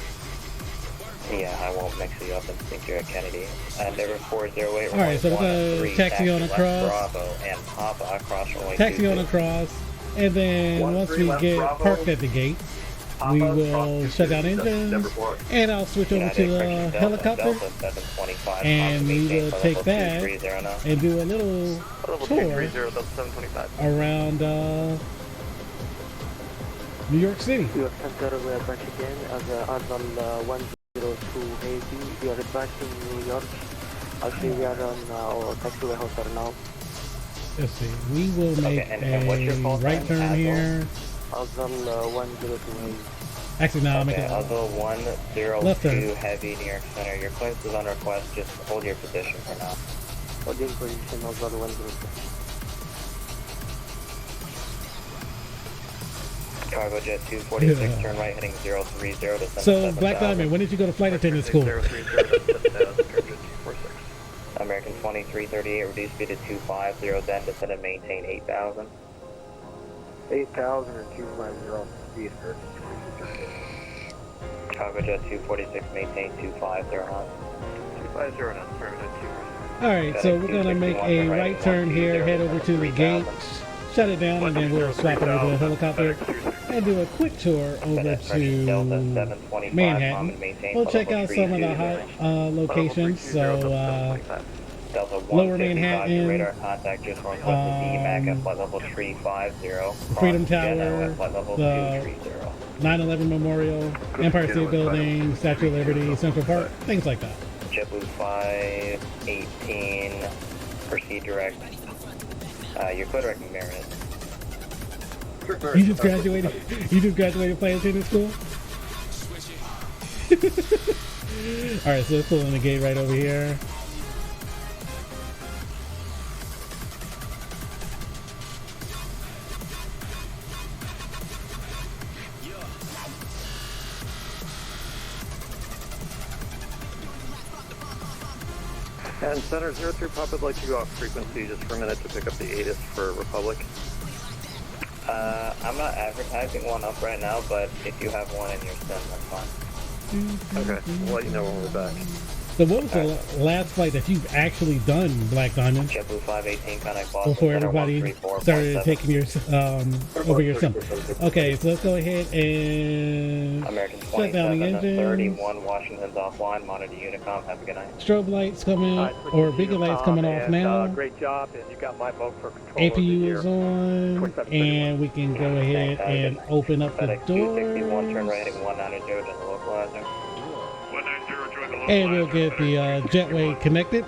Yeah, I won't mix you up and think you're at Kennedy. Endeavor 408. Alright, so we're gonna taxi on across. Bravo and Papa across runway Taxi on across, and then once we get parked at the gate, we will shut down engines, and I'll switch over to the helicopter, and we will take that and do a little tour around New York City. You are center, we are back again as Arnold 102 Heavy. We are back in New York. Actually, we are on our taxiway hotel now. Let's see, we will make a right turn here. Arnold 102 Heavy. Actually, no, I'll make it Oslo left turn. 102 Heavy, New York Center. Your clearance is on request. Just hold your position for now. Holding position, Arnold 102. Cargo Jet 246, turn right heading 030 to 77,000. So, Black Diamond, when did you go to flight attendant school? American 2338, reduce speed to 250, then descend and maintain 8,000. 8,000 and 250 speed. Cargo Jet 246, maintain 250 knots. 250 knots, permanent 2. Alright, so we're going to make a right turn here, head over to the gate, shut it down, and then we'll swap over to the helicopter and do a quick tour over to Manhattan. We'll check out some of the hot locations. So, Lower Manhattan, Freedom Tower, the 9/11 Memorial, Empire State Building, Statue of Liberty, Central Park, things like that. JetBlue 518, proceed direct. You're clear direct Meredith. You just graduated. You just graduated flight attendant school. All right, so let's pull in the gate right over here. And Center 03 Pop would like to go off frequency just for a minute to pick up the ATIS for Republic. I'm not advertising one up right now, but if you have one in your sim, that's fine. Okay, we'll let you know when we're back. So what was the last flight that you've actually done, Black Diamond? JetBlue 518, connect Boston. Before everybody started taking your over your sim. Okay, so let's go ahead and American shut down the engine. 31, Washington's offline. Monitor Unicom. Have a good night. Strobe lights coming, or beacon lights coming off now. Great job, and you got my vote for control. APU is on, and we can go ahead and open up the doors. 261, turn right heading 190 to the localizer. And we'll get the jetway connected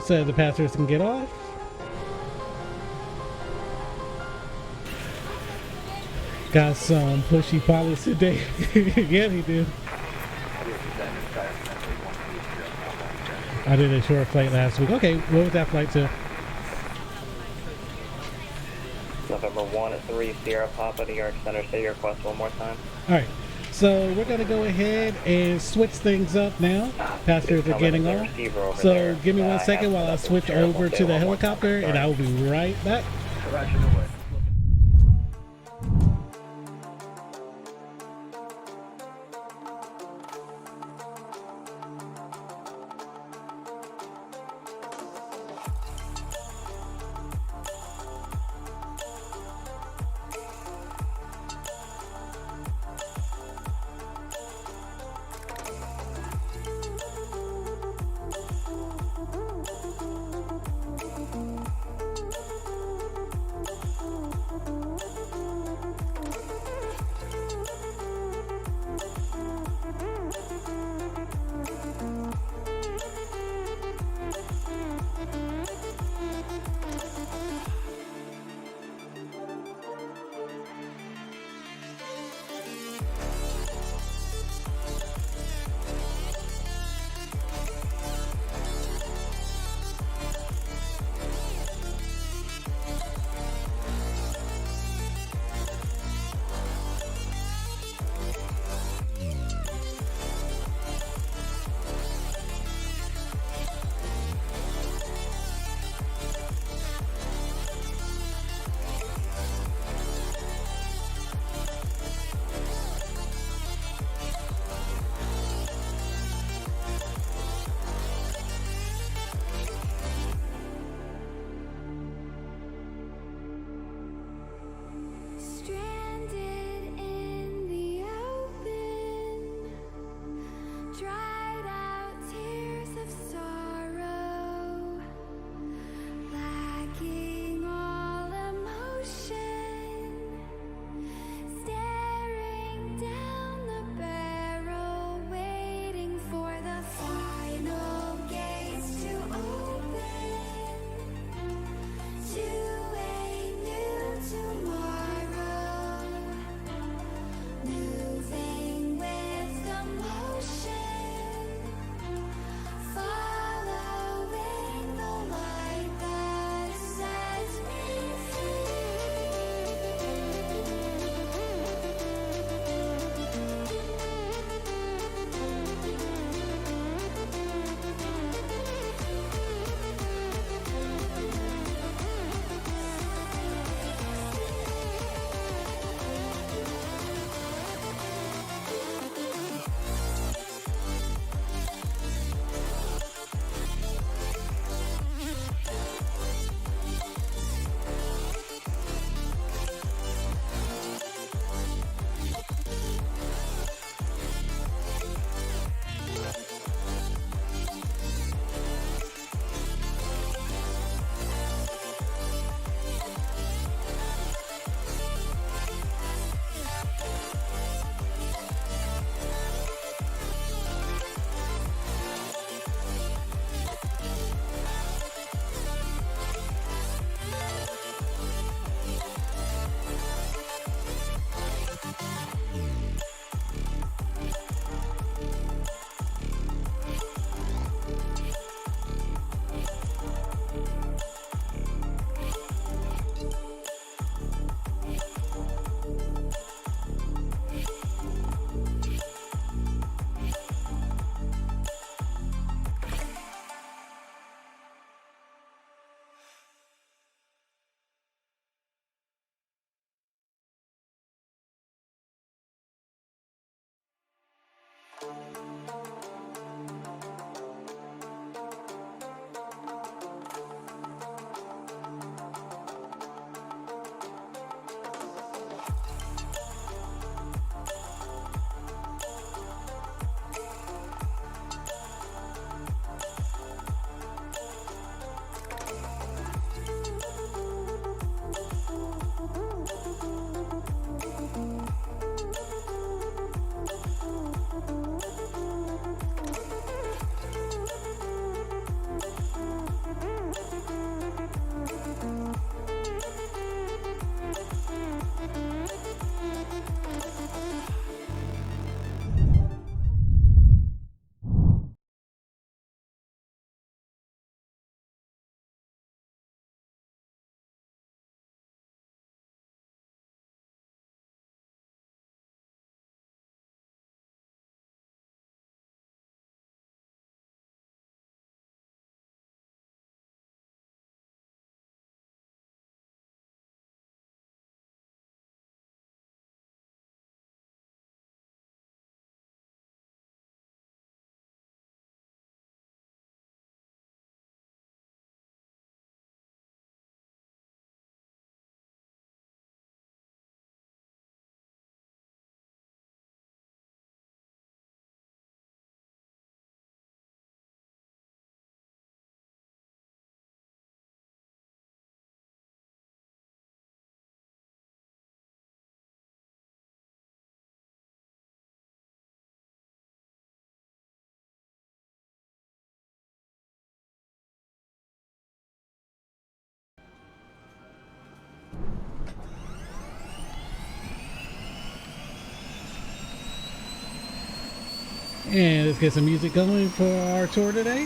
so the passengers can get off. Got some pushy pilots today. Yeah, he did. I did a short flight last week. Okay, what was that flight to? November 13 Sierra Papa, New York Center. Say your request one more time. All right. So we're going to go ahead and switch things up now. Passengers are getting off. So give me 1 second while I switch over to the helicopter, and I will be right back. And let's get some music going for our tour today.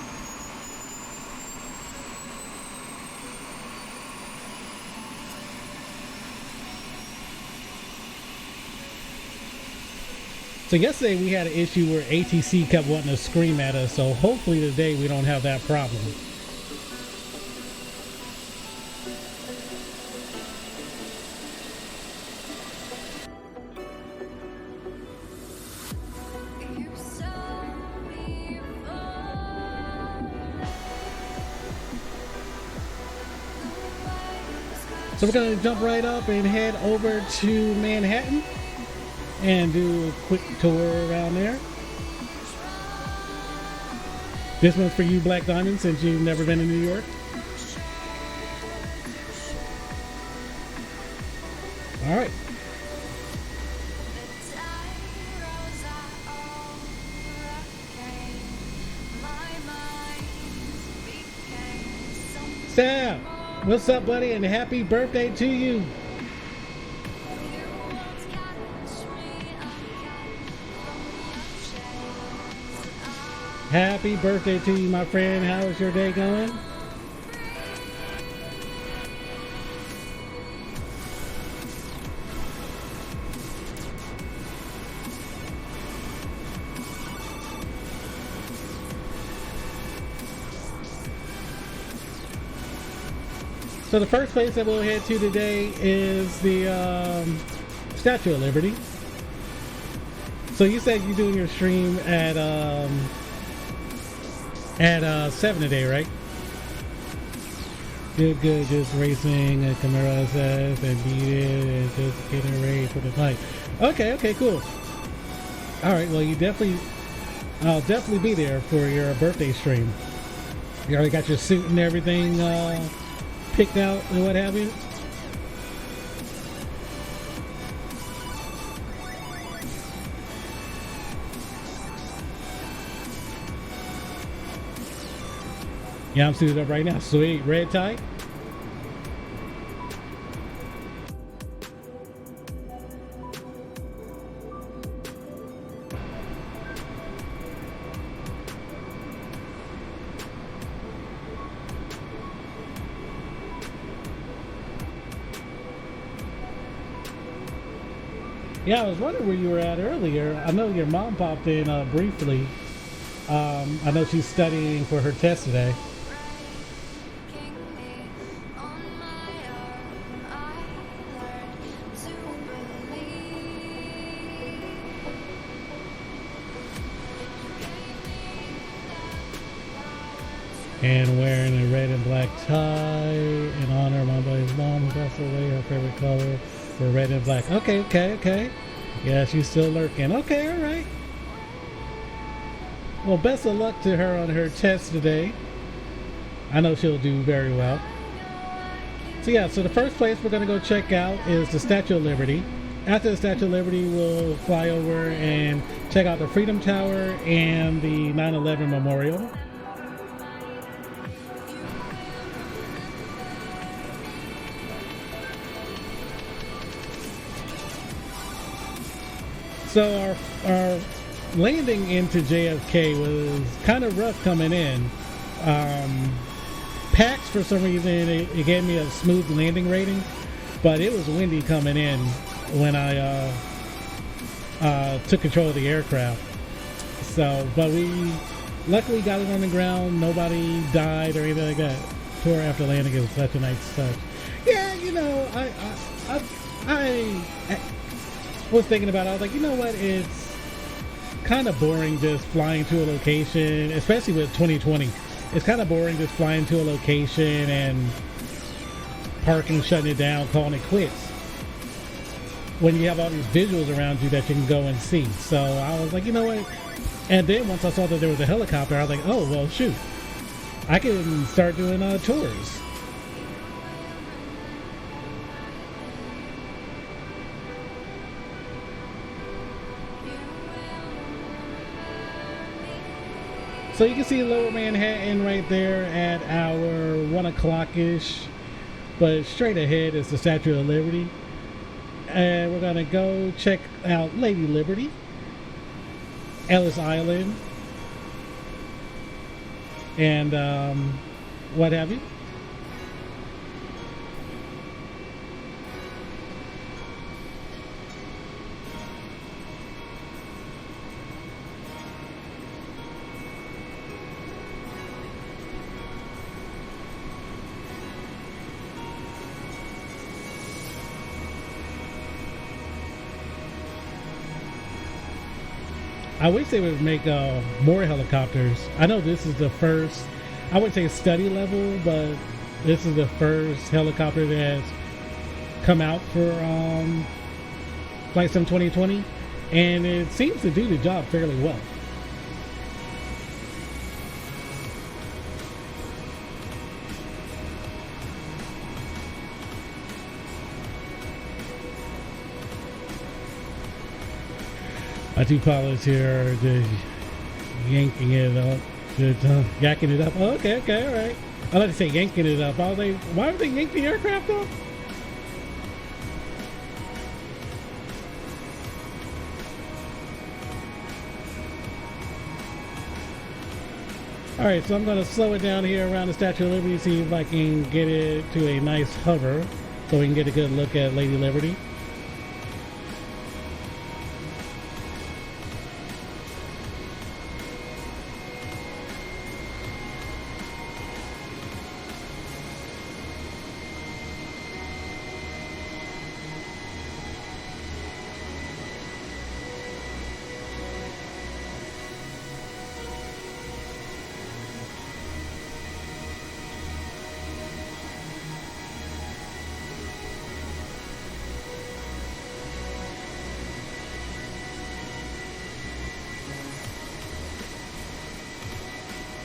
So yesterday we had an issue where ATC kept wanting to scream at us, so hopefully today we don't have that problem. So we're going to jump right up and head over to Manhattan and do a quick tour around there. This one's for you, Black Diamond, since you've never been to New York. All right. Sam, what's up, buddy? And happy birthday to you. Happy birthday to you, my friend. How is your day going? So the first place that we'll head to today is the Statue of Liberty. So you said you're doing your stream at 7 today, right? Good. Just racing a Camaro SS and beat it and just getting ready for the fight. Okay, cool. All right, well, I'll definitely be there for your birthday stream. You already got your suit and everything picked out and what have you? Yeah, I'm suited up right now. Sweet. Red tie. Yeah, I was wondering where you were at earlier. I know your mom popped in briefly. I know she's studying for her test today. And wearing a red and black tie in honor of my buddy's mom who passed away. Her favorite color for red and black. Okay. Yeah, she's still lurking. Okay, all right. Well, best of luck to her on her test today. I know she'll do very well. So the first place we're going to go check out is the Statue of Liberty. After the Statue of Liberty, we'll fly over and check out the Freedom Tower and the 9/11 Memorial. So our landing into JFK was kind of rough coming in. PAX, for some reason, it gave me a smooth landing rating, but it was windy coming in when I took control of the aircraft. So, but we luckily got it on the ground. Nobody died or anything like that. Tour after landing, it was such a nice touch. Yeah, you know, I was thinking about it. I was like, you know what? It's kind of boring just flying to a location, especially with 2020. It's kind of boring just flying to a location and parking, shutting it down, calling it quits, when you have all these visuals around you that you can go and see. So I was like, you know what? And then once I saw that there was a helicopter, I was like, oh, well, shoot. I can start doing tours. So you can see Lower Manhattan right there at our 1 o'clock-ish. But straight ahead is the Statue of Liberty. And we're going to go check out Lady Liberty. Ellis Island and what have you. I wish they would make more helicopters. I know this is the first, I wouldn't say study level, but this is the first helicopter that's come out for Flight Sim 2020, and it seems to do the job fairly well. My two pilots here are just yanking it up, just yakking it up. Oh, okay, all right. I like to say yanking it up. Why would they yank the aircraft up? All right, so I'm going to slow it down here around the Statue of Liberty, see if I can get it to a nice hover so we can get a good look at Lady Liberty.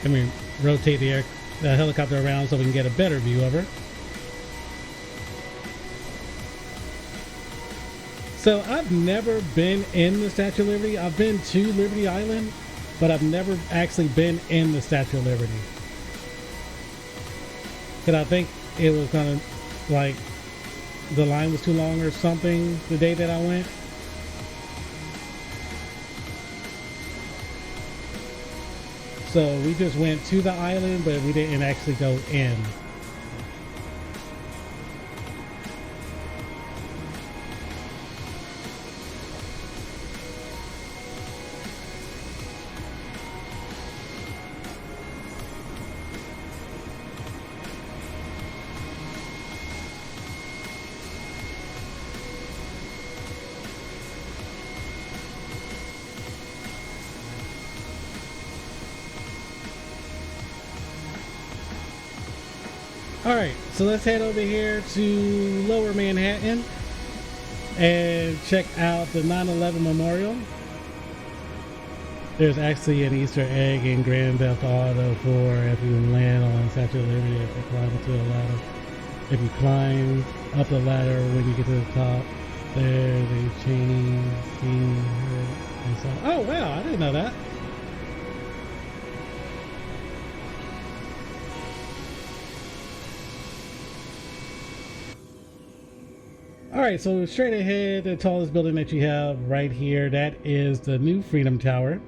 Let me rotate the helicopter around so we can get a better view of her. So I've never been in the Statue of Liberty. I've been to Liberty Island, but I've never actually been in the Statue of Liberty. Because I think it was gonna, like, the line was too long or something the day that I went. So we just went to the island, but we didn't actually go in. Alright, so let's head over here to Lower Manhattan and check out the 9/11 Memorial. There's actually an Easter egg in Grand Theft Auto 4 if you land on Statue of Liberty, if you climb up to the ladder. If you climb up the ladder when you get to the top, there's a Cheney being hurt and so. Oh wow, I didn't know that. Alright, so straight ahead, the tallest building that you have right here, that is the new Freedom Tower.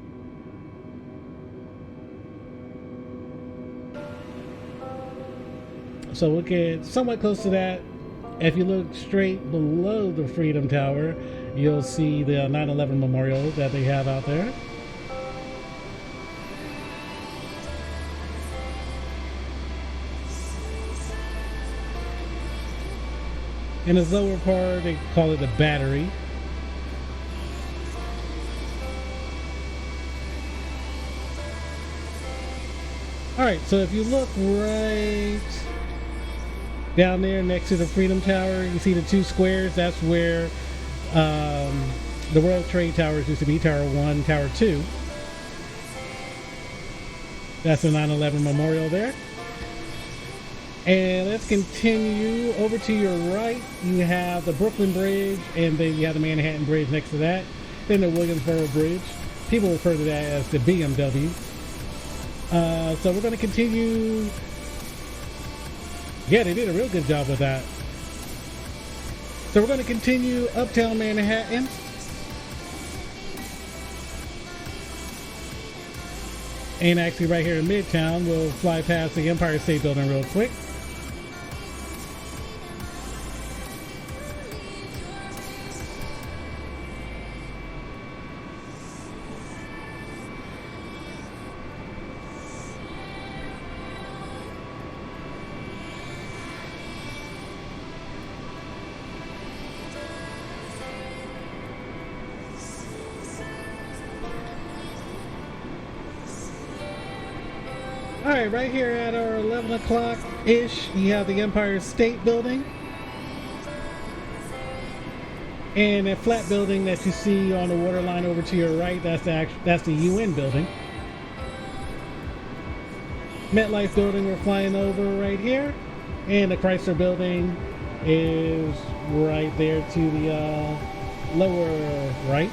So we'll get somewhat close to that. If you look straight below the Freedom Tower, you'll see the 9/11 Memorial that they have out there. In the lower part, they call it the Battery. Alright, so if you look right down there next to the Freedom Tower, you see the two squares. That's where the World Trade Towers used to be, Tower 1, Tower 2. That's the 9/11 Memorial there. And let's continue over to your right. You have the Brooklyn Bridge, and then you have the Manhattan Bridge next to that. Then the Williamsboro Bridge. People refer to that as the BMW. So we're going to continue. Yeah, they did a real good job with that. So we're going to continue uptown Manhattan. and actually right here in Midtown. We'll fly past the Empire State Building real quick. Alright, right here at our 11 o'clock-ish, you have the Empire State Building. And that flat building that you see on the waterline over to your right, that's the UN building. MetLife building we're flying over right here. And the Chrysler building is right there to the lower right.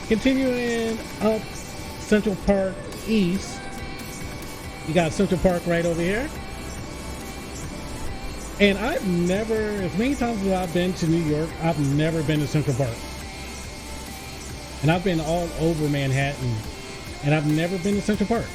Continuing up Central Park East, you got Central Park right over here. And I've never, as many times as I've been to New York, I've never been to Central Park. And I've been all over Manhattan, and I've never been to Central Park.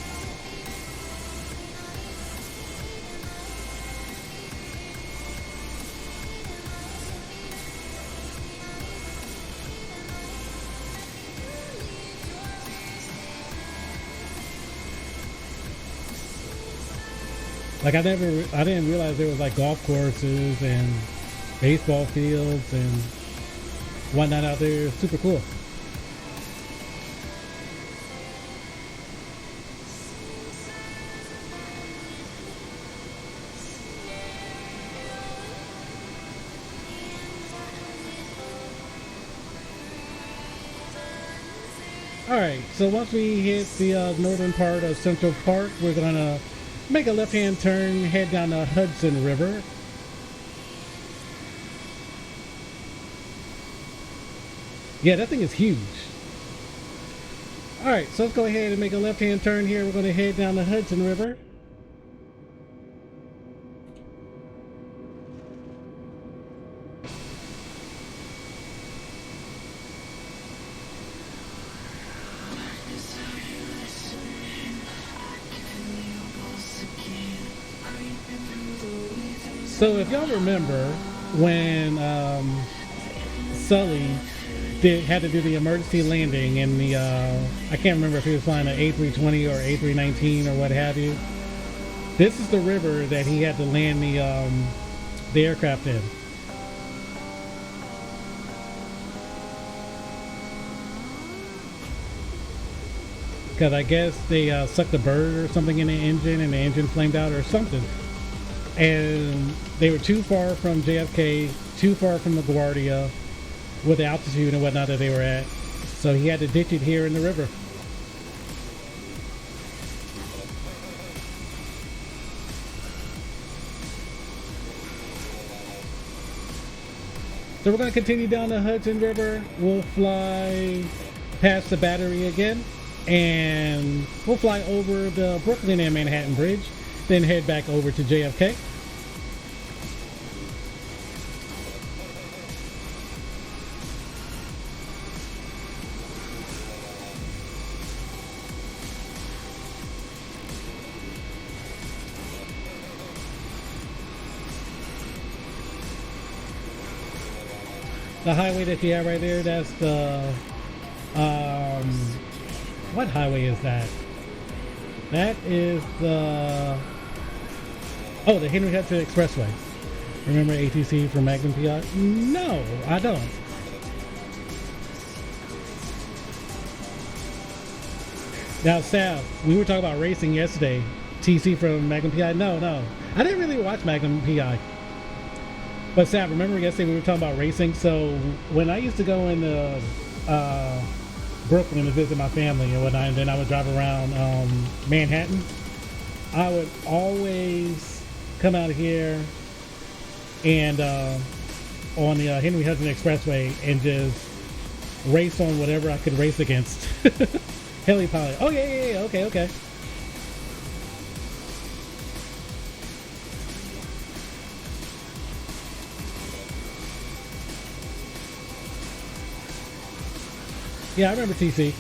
Like I didn't realize there was like golf courses and baseball fields and whatnot out there. It's super cool. Alright, so once we hit the northern part of Central Park, we're gonna make a left-hand turn, head down the Hudson River. Yeah, that thing is huge. Alright, so let's go ahead and make a left-hand turn here. We're going to head down the Hudson River. So if y'all remember when Sully had to do the emergency landing in the, I can't remember if he was flying an A320 or A319 or what have you. This is the river that he had to land the aircraft in. Because I guess they sucked a bird or something in the engine and the engine flamed out or something. And they were too far from JFK, too far from LaGuardia with the altitude and whatnot that they were at. So he had to ditch it here in the river. So we're going to continue down the Hudson River. We'll fly past the Battery again. And we'll fly over the Brooklyn and Manhattan Bridge. Then head back over to JFK. The highway that you have right there, that's the, what highway is that? That is the, oh, the Henry Hudson Expressway. Remember ATC from Magnum PI? No, I don't. Now, Sal, we were talking about racing yesterday. TC from Magnum PI? No. I didn't really watch Magnum PI. But Sam, remember yesterday we were talking about racing? So when I used to go into Brooklyn to visit my family and whatnot, and then I would drive around Manhattan, I would always come out here and on the Henry Hudson Expressway and just race on whatever I could race against. Heli pilot. Oh yeah, okay. Yeah, I remember TC.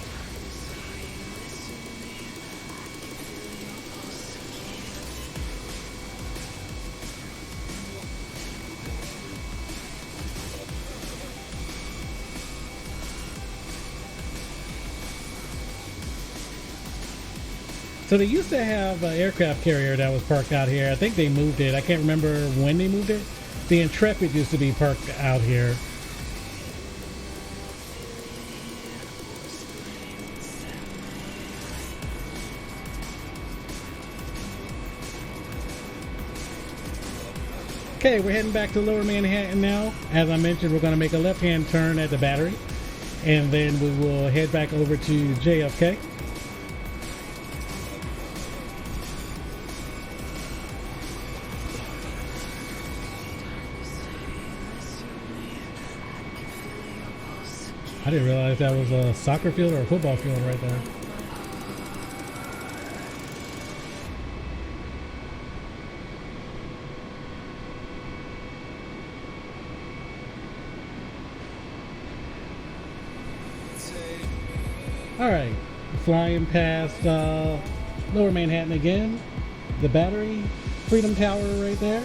So they used to have an aircraft carrier that was parked out here. I think they moved it. I can't remember when they moved it. The Intrepid used to be parked out here. Okay, we're heading back to Lower Manhattan now. As I mentioned, we're going to make a left-hand turn at the Battery, and then we will head back over to JFK. I didn't realize that was a soccer field or a football field right there. Alright, flying past Lower Manhattan again. The Battery, Freedom Tower right there.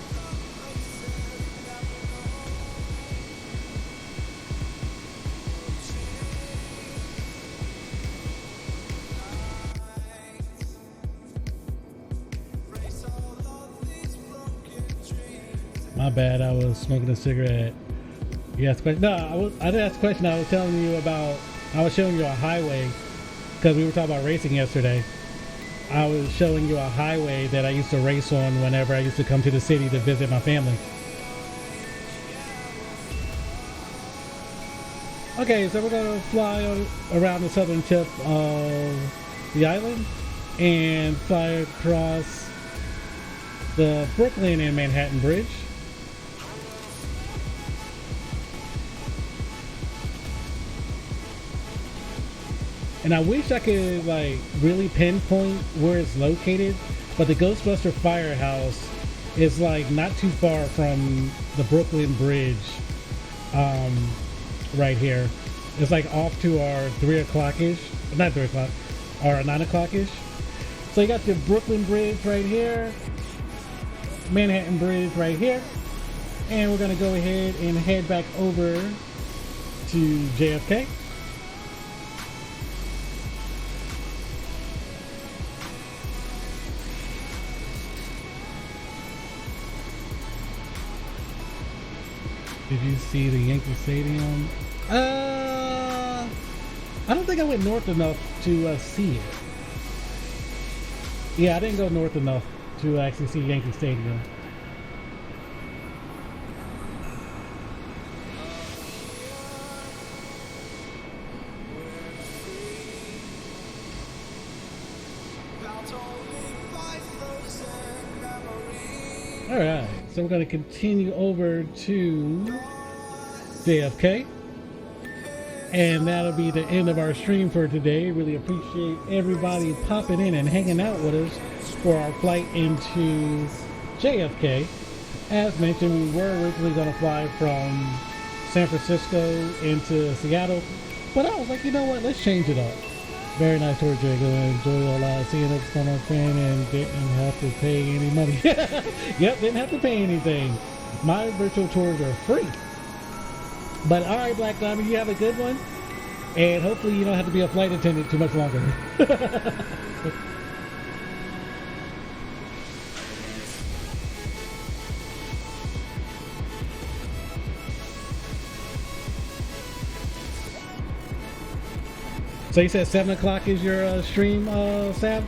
My bad, I was smoking a cigarette. Yes, but no, I didn't ask a question. I was telling you about, I was showing you a highway, because we were talking about racing yesterday. I was showing you a highway that I used to race on whenever I used to come to the city to visit my family. Okay, so we're going to fly around the southern tip of the island and fly across the Brooklyn and Manhattan Bridge. And I wish I could like really pinpoint where it's located, but the Ghostbuster Firehouse is like not too far from the Brooklyn Bridge, right here. It's like off to our 3 o'clock-ish, not 3 o'clock, or 9 o'clock-ish. So you got the Brooklyn Bridge right here, Manhattan Bridge right here, and we're gonna go ahead and head back over to JFK. Did you see the Yankee Stadium? I don't think I went north enough to see it. Yeah, I didn't go north enough to actually see Yankee Stadium. Alright, so we're going to continue over to JFK. And that'll be the end of our stream for today. Really appreciate everybody popping in and hanging out with us for our flight into JFK. As mentioned, we were originally going to fly from San Francisco into Seattle, but I was like, you know what, let's change it up. Very nice tour, Jay. Enjoy a lot. Seeing us on our fan and didn't have to pay any money. Yep, didn't have to pay anything. My virtual tours are free. But all right, Black Diamond, you have a good one, and hopefully you don't have to be a flight attendant too much longer. So you said 7 o'clock is your stream, Sam?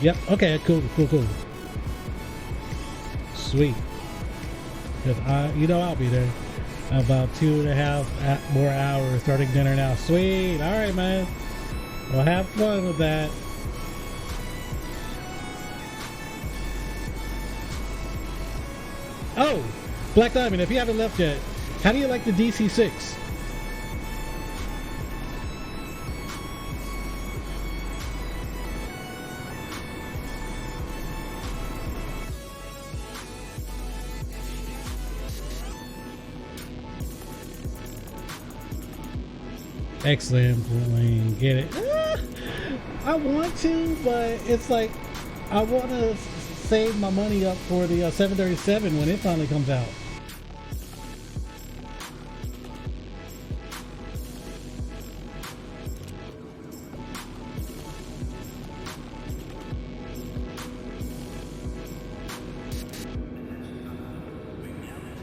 Yep. Okay. Cool. Sweet. Because I'll be there about 2.5 more hours starting dinner now. Sweet. All right, man. Well, have fun with that. Oh, Black Diamond, if you haven't left yet, how do you like the DC-6? Excellent plane. Get it. I want to, but it's like I want to save my money up for the 737 when it finally comes out.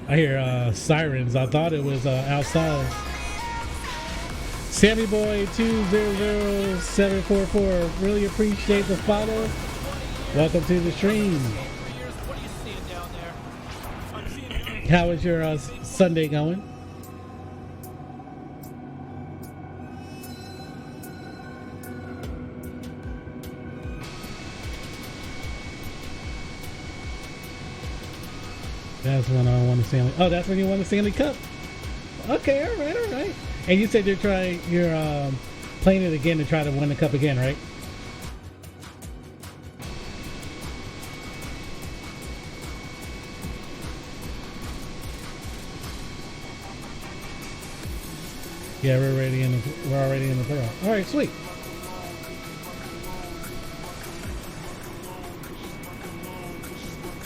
I hear sirens. I thought it was outside. Sammy Boy 200744. Really appreciate the follow. Welcome to the stream. How is your Sunday going? That's when I won the Stanley. Oh, that's when you won the Stanley Cup. Okay, all right. And you said you're playing it again to try to win the cup again, right? Yeah, we're already in the playoff. All right, sweet.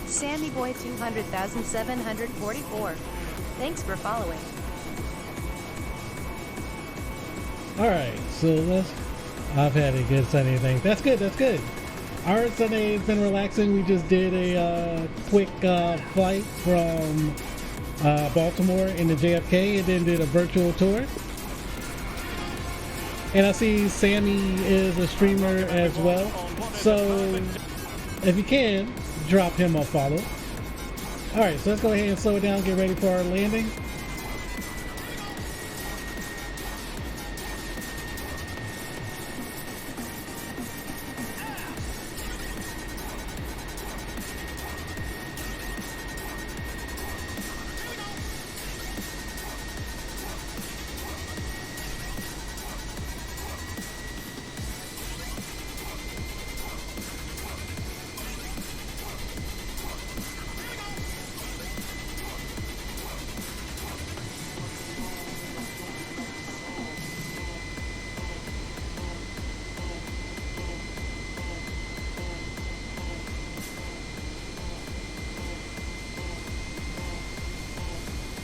Sammy Boy 200,744. Thanks for following. All right, so I've had a good Sunday. Thing. That's good. Our Sunday has been relaxing. We just did a quick flight from Baltimore into JFK and then did a virtual tour. And I see Sammy is a streamer as well. So if you can, drop him a follow. All right, so let's go ahead and slow it down, get ready for our landing.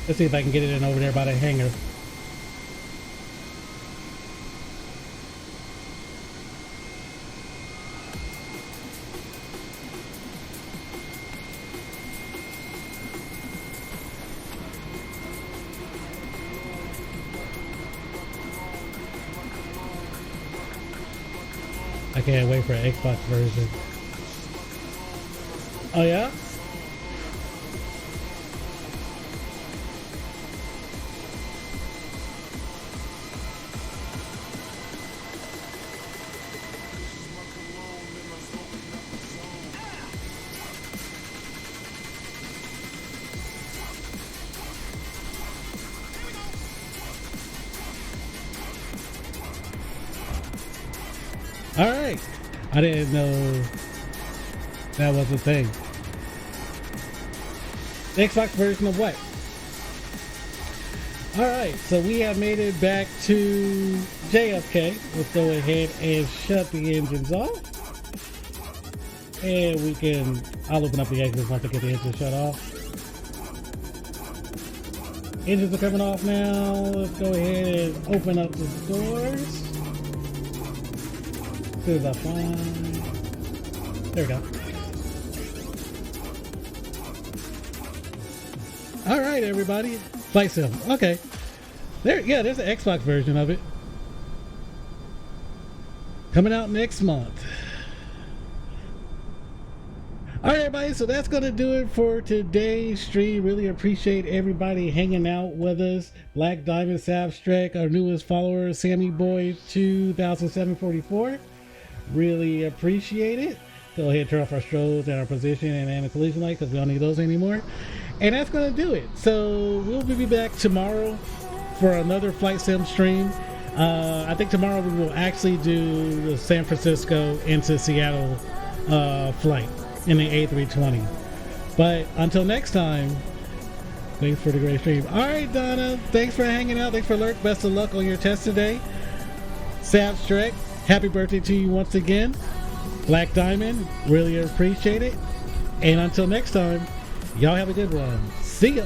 Let's see if I can get it in over there by the hangar. I can't wait for an Xbox version. Oh yeah? All right. I didn't know that was a thing. The Xbox version of what? All right. So we have made it back to JFK. Let's go ahead and shut the engines off. And we can, I'll open up the exits once I get the engine shut off. Engines are coming off now. Let's go ahead and open up the doors. As soon as I find, there we go. All right, everybody, Flight Sim. Okay, there. Yeah, there's an Xbox version of it coming out next month. All right, everybody, so that's going to do it for today's stream. Really appreciate everybody hanging out with us. Black Diamond Sabstrack, our newest follower, Sammy Boy 200744. Really appreciate it. Go ahead and turn off our strobes and our position and the collision light because we don't need those anymore. And that's going to do it. So we'll be back tomorrow for another Flight Sim stream. I think tomorrow we will actually do the San Francisco into Seattle flight in the A320. But until next time, thanks for the great stream. All right, Donna, thanks for hanging out. Thanks for lurk. Best of luck on your test today. Sam Strick, happy birthday to you once again. Black Diamond, really appreciate it. And until next time, y'all have a good one. See ya.